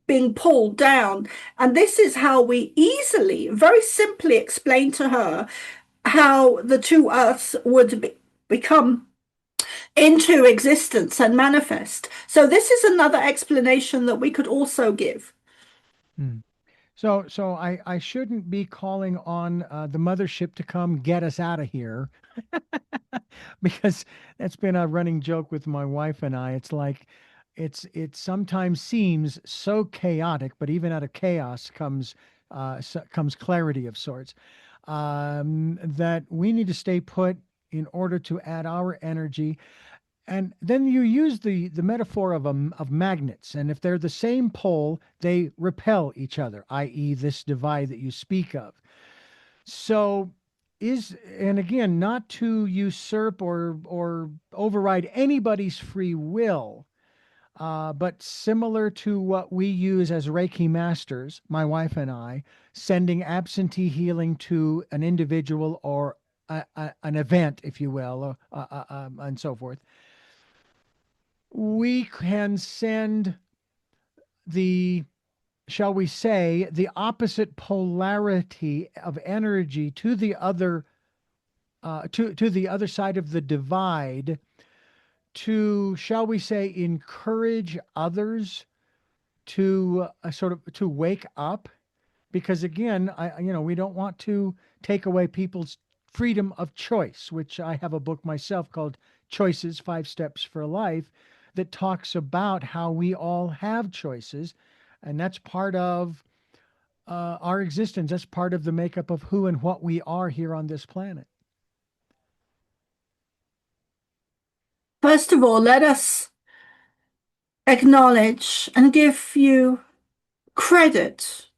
being pulled down. And this is how we very simply explain to her how the two earths would become into existence and manifest. So this is another explanation that we could also give. So I shouldn't be calling on the mothership to come get us out of here because that's been a running joke with my wife and I. It's like it sometimes seems so chaotic, but even out of chaos comes clarity of sorts. That we need to stay put in order to add our energy. And then you use the metaphor of magnets, and if they're the same pole, they repel each other, i.e., this divide that you speak of. So and again, not to usurp or override anybody's free will, but similar to what we use as Reiki masters, my wife and I, sending absentee healing to an individual or an event, if you will, and so forth. We can send shall we say, the opposite polarity of energy to the other to the other side of the divide to, shall we say, encourage others to sort of to wake up, because again, we don't want to take away people's freedom of choice, which I have a book myself called choices, 5 steps for life, that talks about how we all have choices. And that's part of our existence. That's part of the makeup of who and what we are here on this planet. First of all, let us acknowledge and give you credit,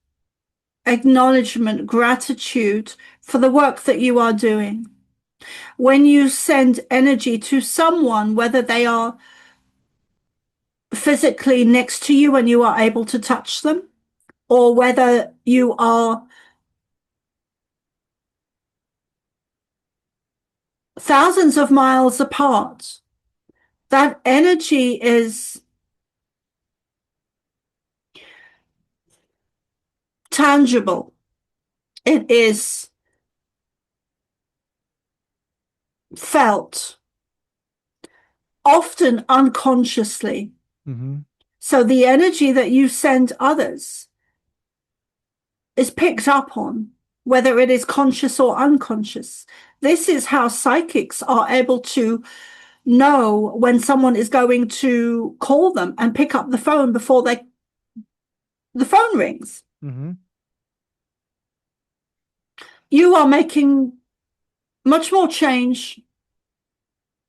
acknowledgement, gratitude for the work that you are doing. When you send energy to someone, whether they are physically next to you and you are able to touch them, or whether you are thousands of miles apart, that energy is tangible. It is felt, often unconsciously. Mm-hmm. So the energy that you send others is picked up on, whether it is conscious or unconscious. This is how psychics are able to know when someone is going to call them and pick up the phone before the phone rings. Mm-hmm. You are making much more change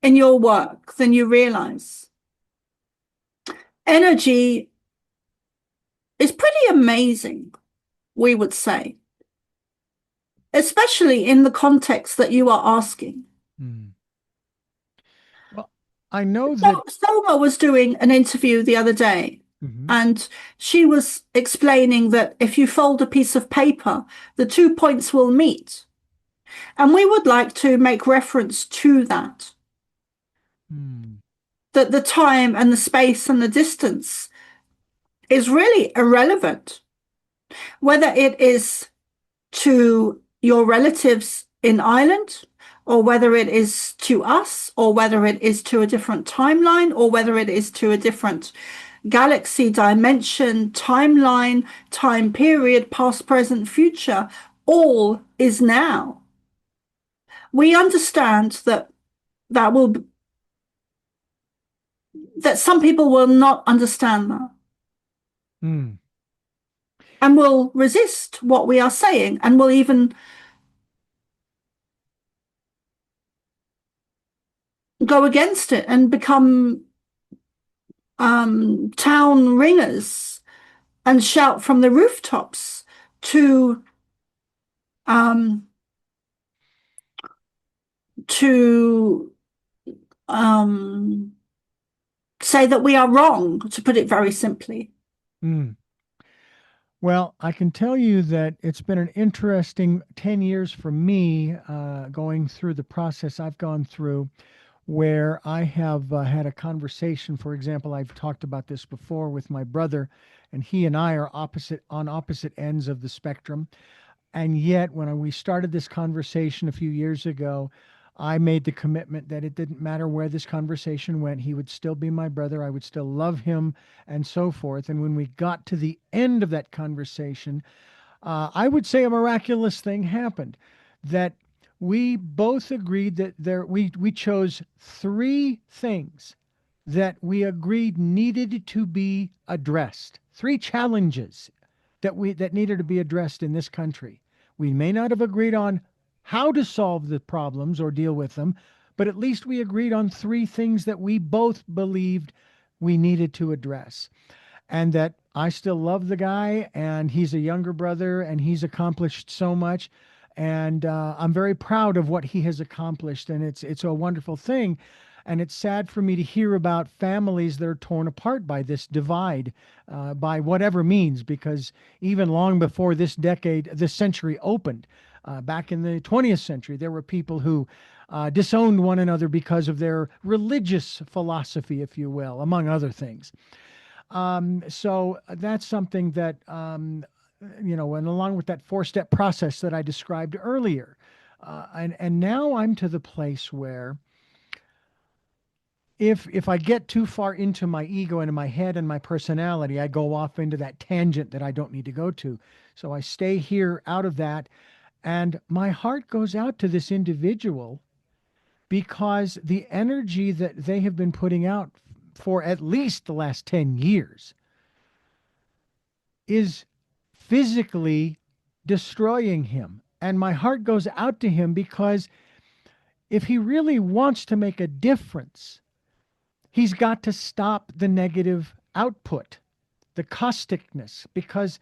in your work than you realize. Energy is pretty amazing, we would say, especially in the context that you are asking. Mm. Well, I know that Soma was doing an interview the other day, mm-hmm. and she was explaining that if you fold a piece of paper, the 2 points will meet. And we would like to make reference to that. That the time and the space and the distance is really irrelevant. Whether it is to your relatives in Ireland, or whether it is to us, or whether it is to a different timeline, or whether it is to a different galaxy, dimension, timeline, time period, past, present, future, all is now. We understand that some people will not understand that. And will resist what we are saying, and will even go against it and become town ringers and shout from the rooftops to say that we are wrong, to put it very simply. Well, I can tell you that it's been an interesting 10 years for me, going through the process I've gone through, where I have had a conversation. For example, I've talked about this before with my brother, and he and I are on opposite ends of the spectrum. And yet, when we started this conversation a few years ago, I made the commitment that it didn't matter where this conversation went, he would still be my brother, I would still love him, and so forth. And when we got to the end of that conversation, I would say a miraculous thing happened, that we both agreed that we chose 3 things that we agreed needed to be addressed, 3 challenges that needed to be addressed in this country. We may not have agreed on how to solve the problems or deal with them, but at least we agreed on 3 things that we both believed we needed to address. And that I still love the guy, and he's a younger brother, and he's accomplished so much. And I'm very proud of what he has accomplished, and it's a wonderful thing. And it's sad for me to hear about families that are torn apart by this divide, by whatever means, because even long before this century opened, back in the 20th century, there were people who disowned one another because of their religious philosophy, if you will, among other things. So that's something that, and along with that 4-step process that I described earlier. And now I'm to the place where if I get too far into my ego and in my head and my personality, I go off into that tangent that I don't need to go to. So I stay here out of that. And my heart goes out to this individual, because the energy that they have been putting out for at least the last 10 years is physically destroying him. And my heart goes out to him, because if he really wants to make a difference, he's got to stop the negative output, the causticness, because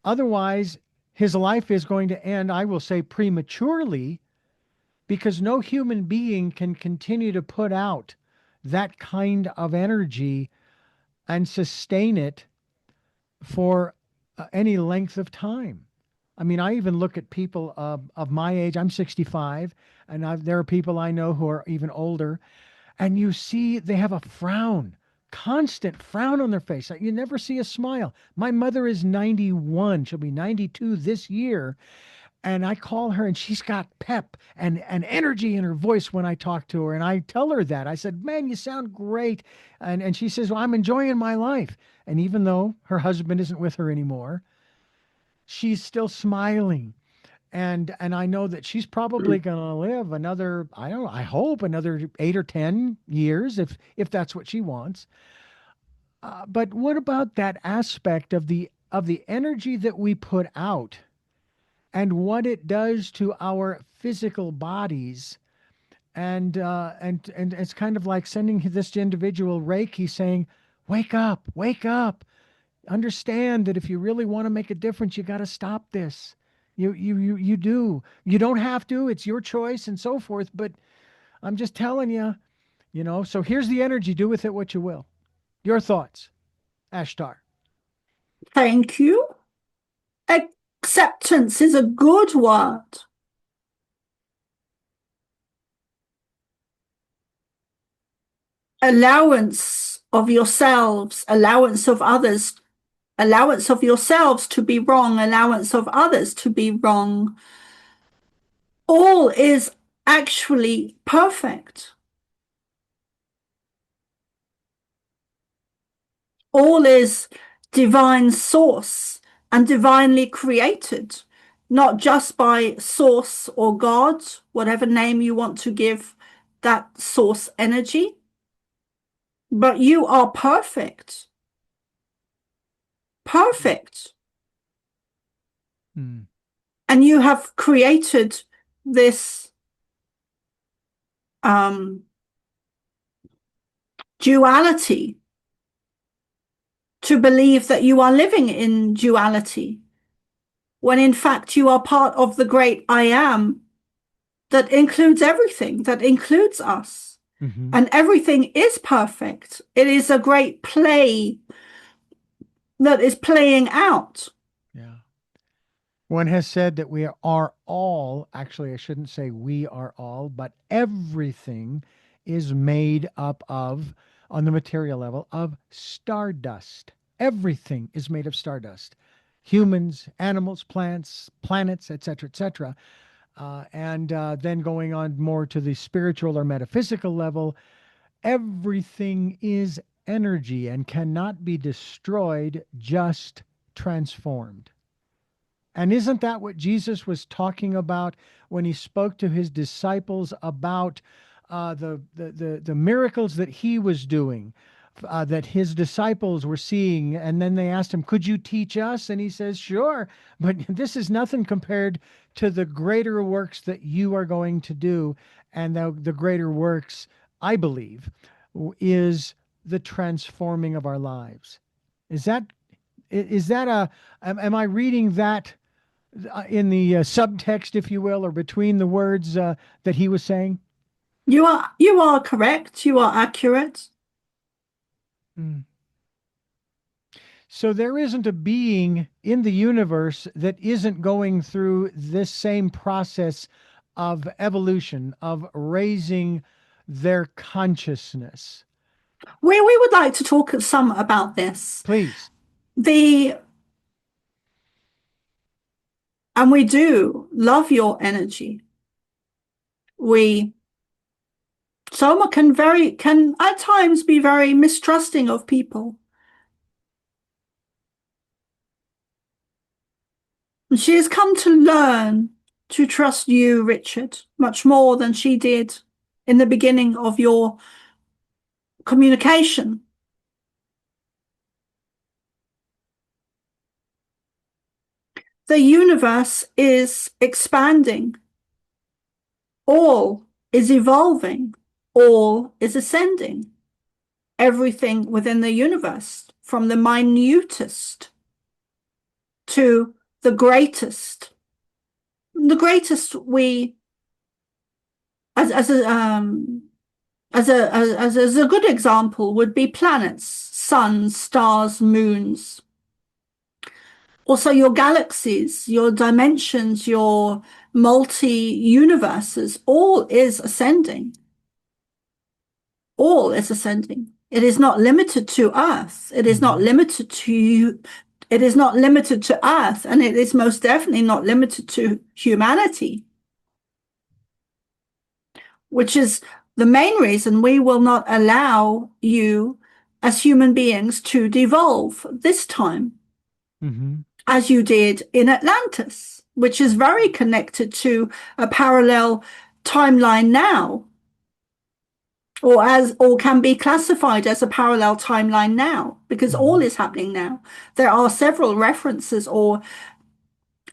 otherwise his life is going to end, I will say, prematurely, because no human being can continue to put out that kind of energy and sustain it for any length of time. I mean, I even look at people of my age. I'm 65, and there are people I know who are even older, and you see they have a frown, constant frown on their face. You never see a smile. My mother is 91. She'll be 92 this year. And I call her, and she's got pep and energy in her voice when I talk to her. And I tell her that. I said, man, you sound great. And she says, well, I'm enjoying my life. And even though her husband isn't with her anymore, she's still smiling. And I know that she's probably going to live another, I don't know, I hope another 8 or 10 years, if that's what she wants. But what about that aspect of the energy that we put out, and what it does to our physical bodies? And it's kind of like sending this individual Reiki, saying, wake up, wake up. Understand that if you really want to make a difference, you got to stop this. You do. You don't have to. It's your choice and so forth. But I'm just telling you, so here's the energy. Do with it what you will. Your thoughts, Ashtar. Thank you. Acceptance is a good word. Allowance of yourselves, allowance of others, allowance of yourselves to be wrong, allowance of others to be wrong. All is actually perfect. All is divine source and divinely created, not just by source or God, whatever name you want to give that source energy, but you are perfect. Perfect. Mm. And you have created this duality to believe that you are living in duality, when in fact you are part of the great I am that includes everything, that includes us. Mm-hmm. And everything is perfect. It is a great play that is playing out. Yeah. One has said that we are all, actually, I shouldn't say we are all, but everything is made up of, on the material level, of stardust. Everything is made of stardust. Humans, animals, plants, planets, etc., etc. And then going on more to the spiritual or metaphysical level, everything is energy and cannot be destroyed, just transformed. And isn't that what Jesus was talking about when he spoke to his disciples about the miracles that he was doing, that his disciples were seeing? And then they asked him, could you teach us? And he says, sure, but this is nothing compared to the greater works that you are going to do. And the greater works, I believe, is the transforming of our lives. Is that am I reading that in the subtext, if you will, or between the words that he was saying? You are correct. You are accurate. Mm. So there isn't a being in the universe that isn't going through this same process of evolution, of raising their consciousness. We would like to talk some about this. Please. And we do love your energy. Soma can at times be very mistrusting of people. And she has come to learn to trust you, Richard, much more than she did in the beginning of your communication. The universe is expanding. All is evolving. All is ascending. Everything within the universe, from the minutest to the greatest. The greatest we, as a good example, would be planets, suns, stars, moons. Also your galaxies, your dimensions, your multi-universes, all is ascending. All is ascending. It is not limited to Earth. It is not limited to you. It is not limited to Earth, and it is most definitely not limited to humanity, which is the main reason we will not allow you as human beings to devolve this time, as you did in Atlantis, which is very connected to a parallel timeline now, or can be classified as a parallel timeline now, because all is happening now. There are several references or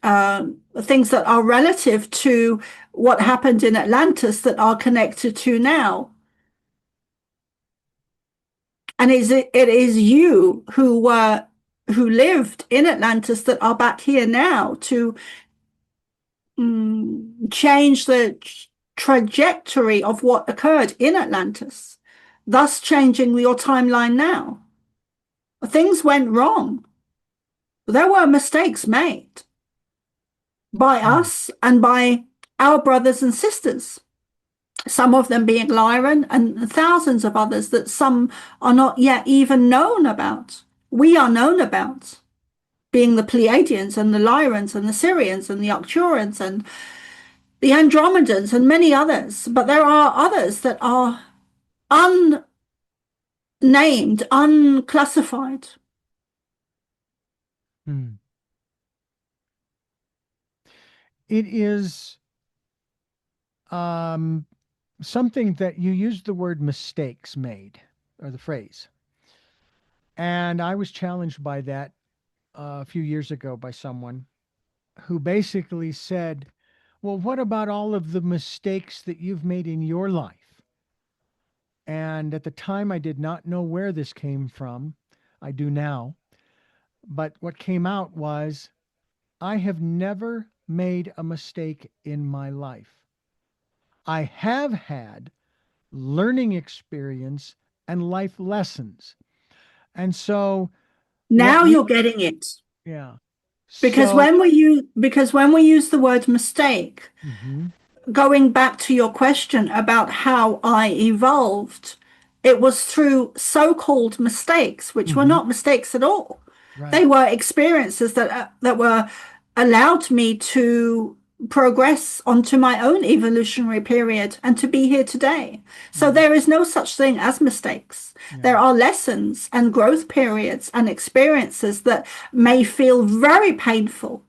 things that are relative to what happened in Atlantis that are connected to now. And it is you who lived in Atlantis that are back here now to change the trajectory of what occurred in Atlantis, thus changing your timeline now. Things went wrong. There were mistakes made by us and by our brothers and sisters, some of them being Lyran, and thousands of others that some are not yet even known about. We are known about, being the Pleiadians and the Lyrans and the Syrians and the Arcturians and the Andromedans and many others. But there are others that are unnamed, unclassified. It is something that you used the word mistakes made, or the phrase. And I was challenged by that a few years ago by someone who basically said, well, what about all of the mistakes that you've made in your life? And at the time, I did not know where this came from. I do now. But what came out was, I have never made a mistake in my life. I have had learning experience and life lessons. And so now you're getting it. Yeah. Because when we use the word mistake, going back to your question about how I evolved, it was through so-called mistakes, which were not mistakes at all. Right. They were experiences that were allowed me to progress onto my own evolutionary period and to be here today. So there is no such thing as mistakes. There are lessons and growth periods and experiences that may feel very painful,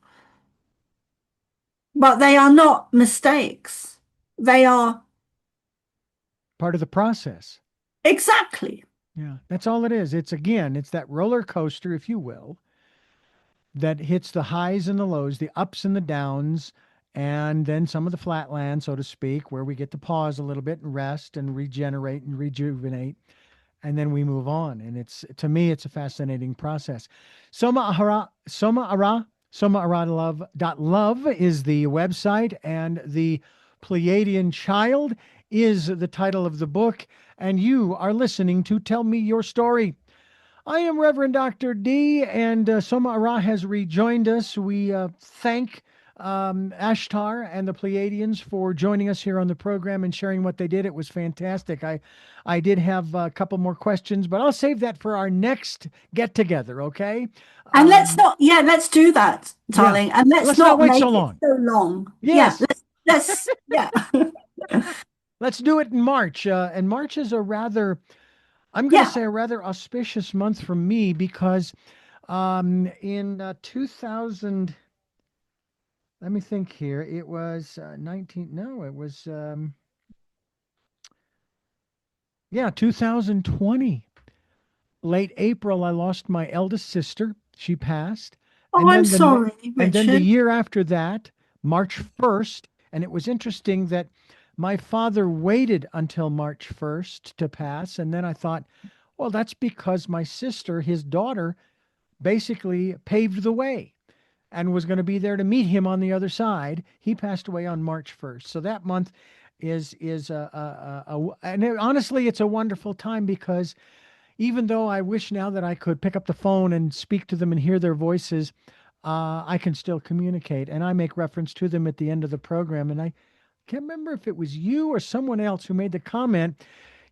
but they are not mistakes. They are part of the process. Exactly. Yeah, that's all it is. It's that roller coaster, if you will, that hits the highs and the lows, the ups and the downs, and then some of the flatland, so to speak, where we get to pause a little bit and rest and regenerate and rejuvenate, and then we move on. And to me, it's a fascinating process. Soma ARah, SomaARah.love is the website, and the Pleiadian Child is the title of the book. And you are listening to Tell Me Your Story. I am Reverend Dr. D, and Soma ARah has rejoined us. We thank Ashtar and the Pleiadians for joining us here on the program and sharing what they did. It was fantastic. I did have a couple more questions, but I'll save that for our next get together, okay? And let's do that, darling. Yeah. And let's not wait make so long. It so long. Yes. Yeah, Let's do it in March. And March is I'm going to say a rather auspicious month for me, because in 2000, let me think here, it was Yeah, 2020. Late April, I lost my eldest sister. She passed. Oh, And I'm then sorry, the Richard. year after that, March 1st, and it was interesting that my father waited until March 1st to pass, and then I thought, well, that's because my sister, his daughter, basically paved the way and was going to be there to meet him on the other side. He passed away on March 1st. So that month is and honestly, it's a wonderful time because even though I wish now that I could pick up the phone and speak to them and hear their voices, I can still communicate. And I make reference to them at the end of the program. And I can't remember if it was you or someone else who made the comment.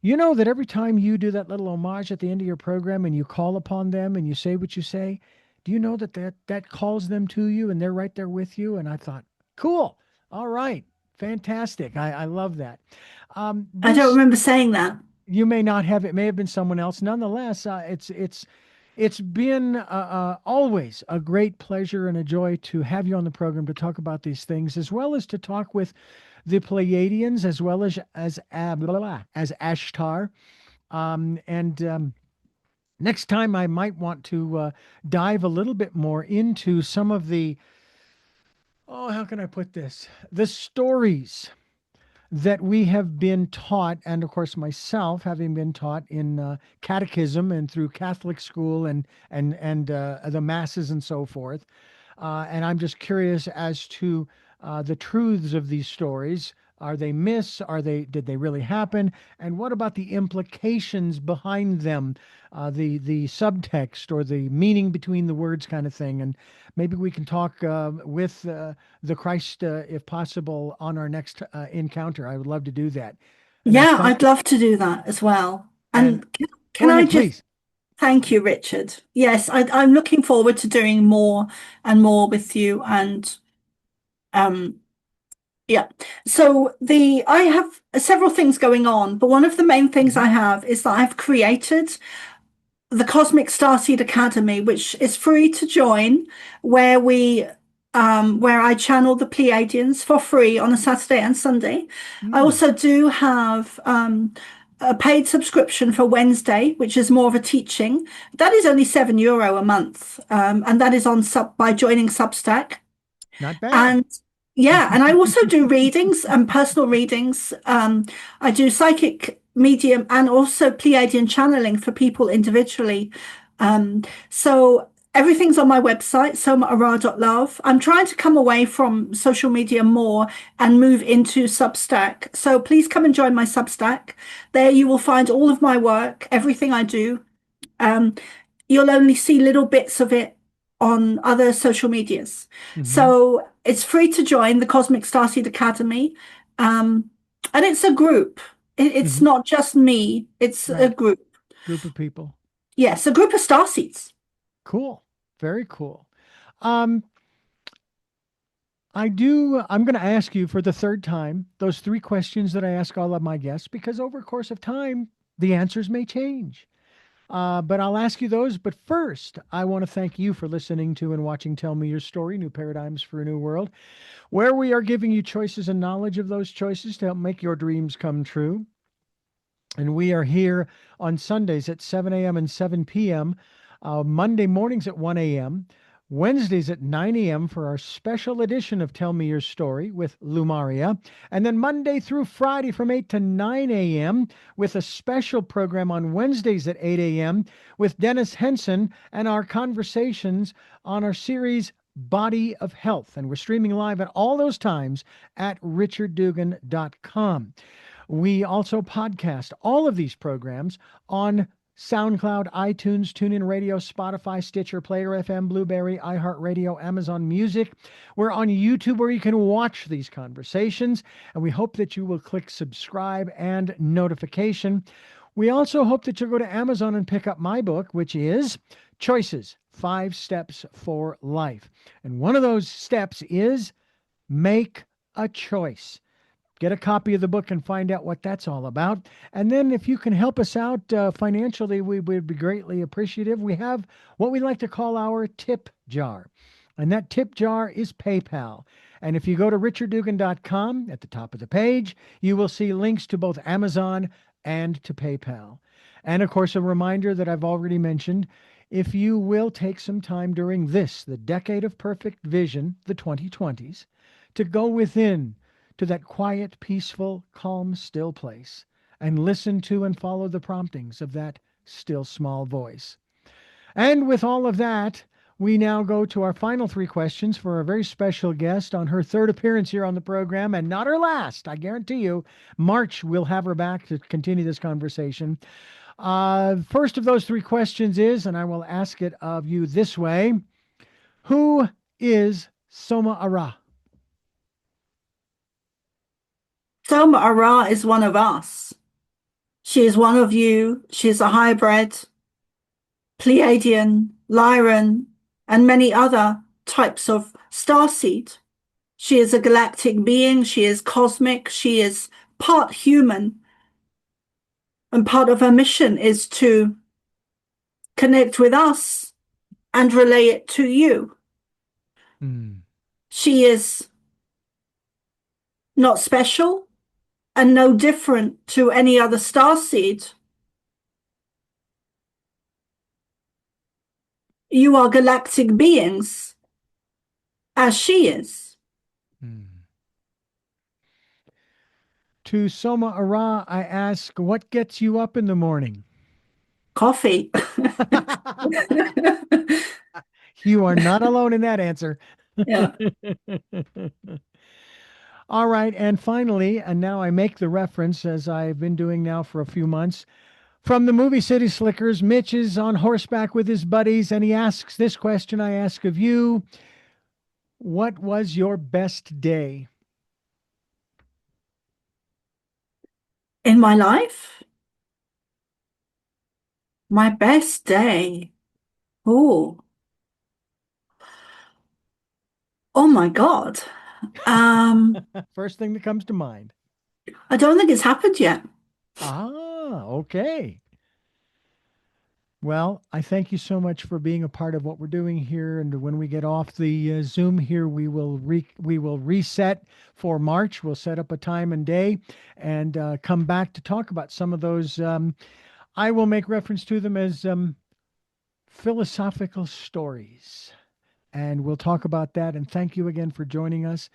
You know that every time you do that little homage at the end of your program and you call upon them and you say what you say, do you know that that calls them to you and they're right there with you? And I thought, cool. All right. Fantastic. I love that. I don't This remember saying that. you may not have, it may have been someone else. Nonetheless, it's been always a great pleasure and a joy to have you on the program to talk about these things, as well as to talk with the Pleiadians, as well as Ashtar. And next time, I might want to dive a little bit more into some of the, oh, how can I put this? The stories that we have been taught, and of course myself, having been taught in catechism and through Catholic school and the masses and so forth. And I'm just curious as to the truths of these stories. Are they myths? Did they really happen? And what about the implications behind them, the subtext or the meaning between the words, kind of thing? And maybe we can talk with the Christ, if possible, on our next encounter. I would love to do that. And I Yeah, thank I'd love to do that as well. and And go can I ahead, just please. thank you, Richard? Yes, I'm looking forward to doing more and more with you. And um, yeah, so I have several things going on, but one of the main things I Mhm. have is that I've created the Cosmic Starseed Academy, which is free to join, where where I channel the Pleiadians for free on a Saturday and Sunday. I Mm, also do have a paid subscription for Wednesday, which is more of a teaching. That is only €7 a month, and that is on sub by joining Substack. not bad. And yeah, and I also do readings and personal readings. I do psychic medium and also Pleiadian channeling for people individually. So everything's on my website, somaarah.love. I'm trying to come away from social media more and move into Substack. So please come and join my Substack. There you will find all of my work, everything I do. Um, you'll only see little bits of it on other social medias. Hmm. So it's free to join the Cosmic Starseed Academy. Um, and it's a group. It's Hmm. not just me, it's a Right. group. Group of people. Yes, a group of starseeds. Cool. Very cool. Um, I'm going to ask you for the third time those three questions that I ask all of my guests because over the course of time, the answers may change. But I'll ask you those. But first, I want to thank you for listening to and watching Tell Me Your Story, New Paradigms for a New World, where we are giving you choices and knowledge of those choices to help make your dreams come true. And we are here on Sundays at 7 a.m. and 7 p.m., Monday mornings at 1 a.m., Wednesdays at 9 a.m. for our special edition of Tell Me Your Story with Lumaria, and then Monday through Friday from 8 to 9 a.m. with a special program on Wednesdays at 8 a.m. with Dennis Henson and our conversations on our series Body of Health. And we're streaming live at all those times at richarddugan.com. We also podcast all of these programs on SoundCloud, iTunes, TuneIn Radio, Spotify, Stitcher, Player FM, Blueberry, iHeartRadio, Amazon Music. We're on YouTube where you can watch these conversations, and we hope that you will click subscribe and notification. We also hope that you'll go to Amazon and pick up my book, which is Choices, 5 Steps for Life. And one of those steps is make a choice. Get a copy of the book and find out what that's all about. And then if you can help us out financially, we would be greatly appreciative. We have what we like to call our tip jar. And that tip jar is PayPal. And if you go to richarddugan.com at the top of the page, you will see links to both Amazon and to PayPal. And of course, a reminder that I've already mentioned, if you will take some time during this, the decade of perfect vision, the 2020s, to go within to that quiet, peaceful, calm, still place and listen to and follow the promptings of that still small voice. And with all of that, we now go to our final three questions for a very special guest on her third appearance here on the program, and not her last. I guarantee you, March, we'll have her back to continue this conversation. First of those three questions is, and I will ask it of you this way: who is Soma ARah? Soma ARah is one of us. She is one of you. She is a hybrid, Pleiadian, Lyran, and many other types of starseed. She is a galactic being. She is cosmic. She is part human. And part of her mission is to connect with us and relay it to you. She is not special and no different to any other starseed. You are galactic beings, as she is. To Soma ARah, I ask, what gets you up in the morning? Coffee. You are not alone in that answer. Yeah. All right. And finally, and now I make the reference, as I've been doing now for a few months, from the movie City Slickers. Mitch is on horseback with his buddies, and he asks this question I ask of you: what was your best day? In my life? My best day. Oh. Oh my God. First thing that comes to mind. I don't think it's happened yet. Okay. Well, I thank you so much for being a part of what we're doing here. And when we get off the Zoom here, we will reset for March. We'll set up a time and day and come back to talk about some of those. I will make reference to them as philosophical stories. And we'll talk about that. And thank you again for joining us.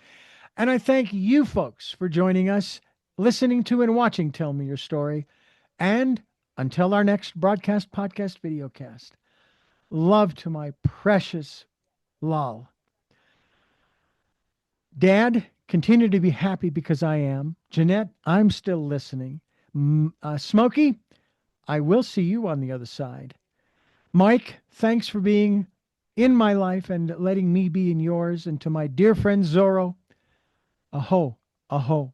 And I thank you folks for joining us, listening to and watching Tell Me Your Story. And until our next broadcast, podcast, videocast, love to my precious Lal. Dad, continue to be happy because I am. Jeanette, I'm still listening. Smokey, I will see you on the other side. Mike, thanks for being in my life and letting me be in yours. And to my dear friend Zorro, aho, aho.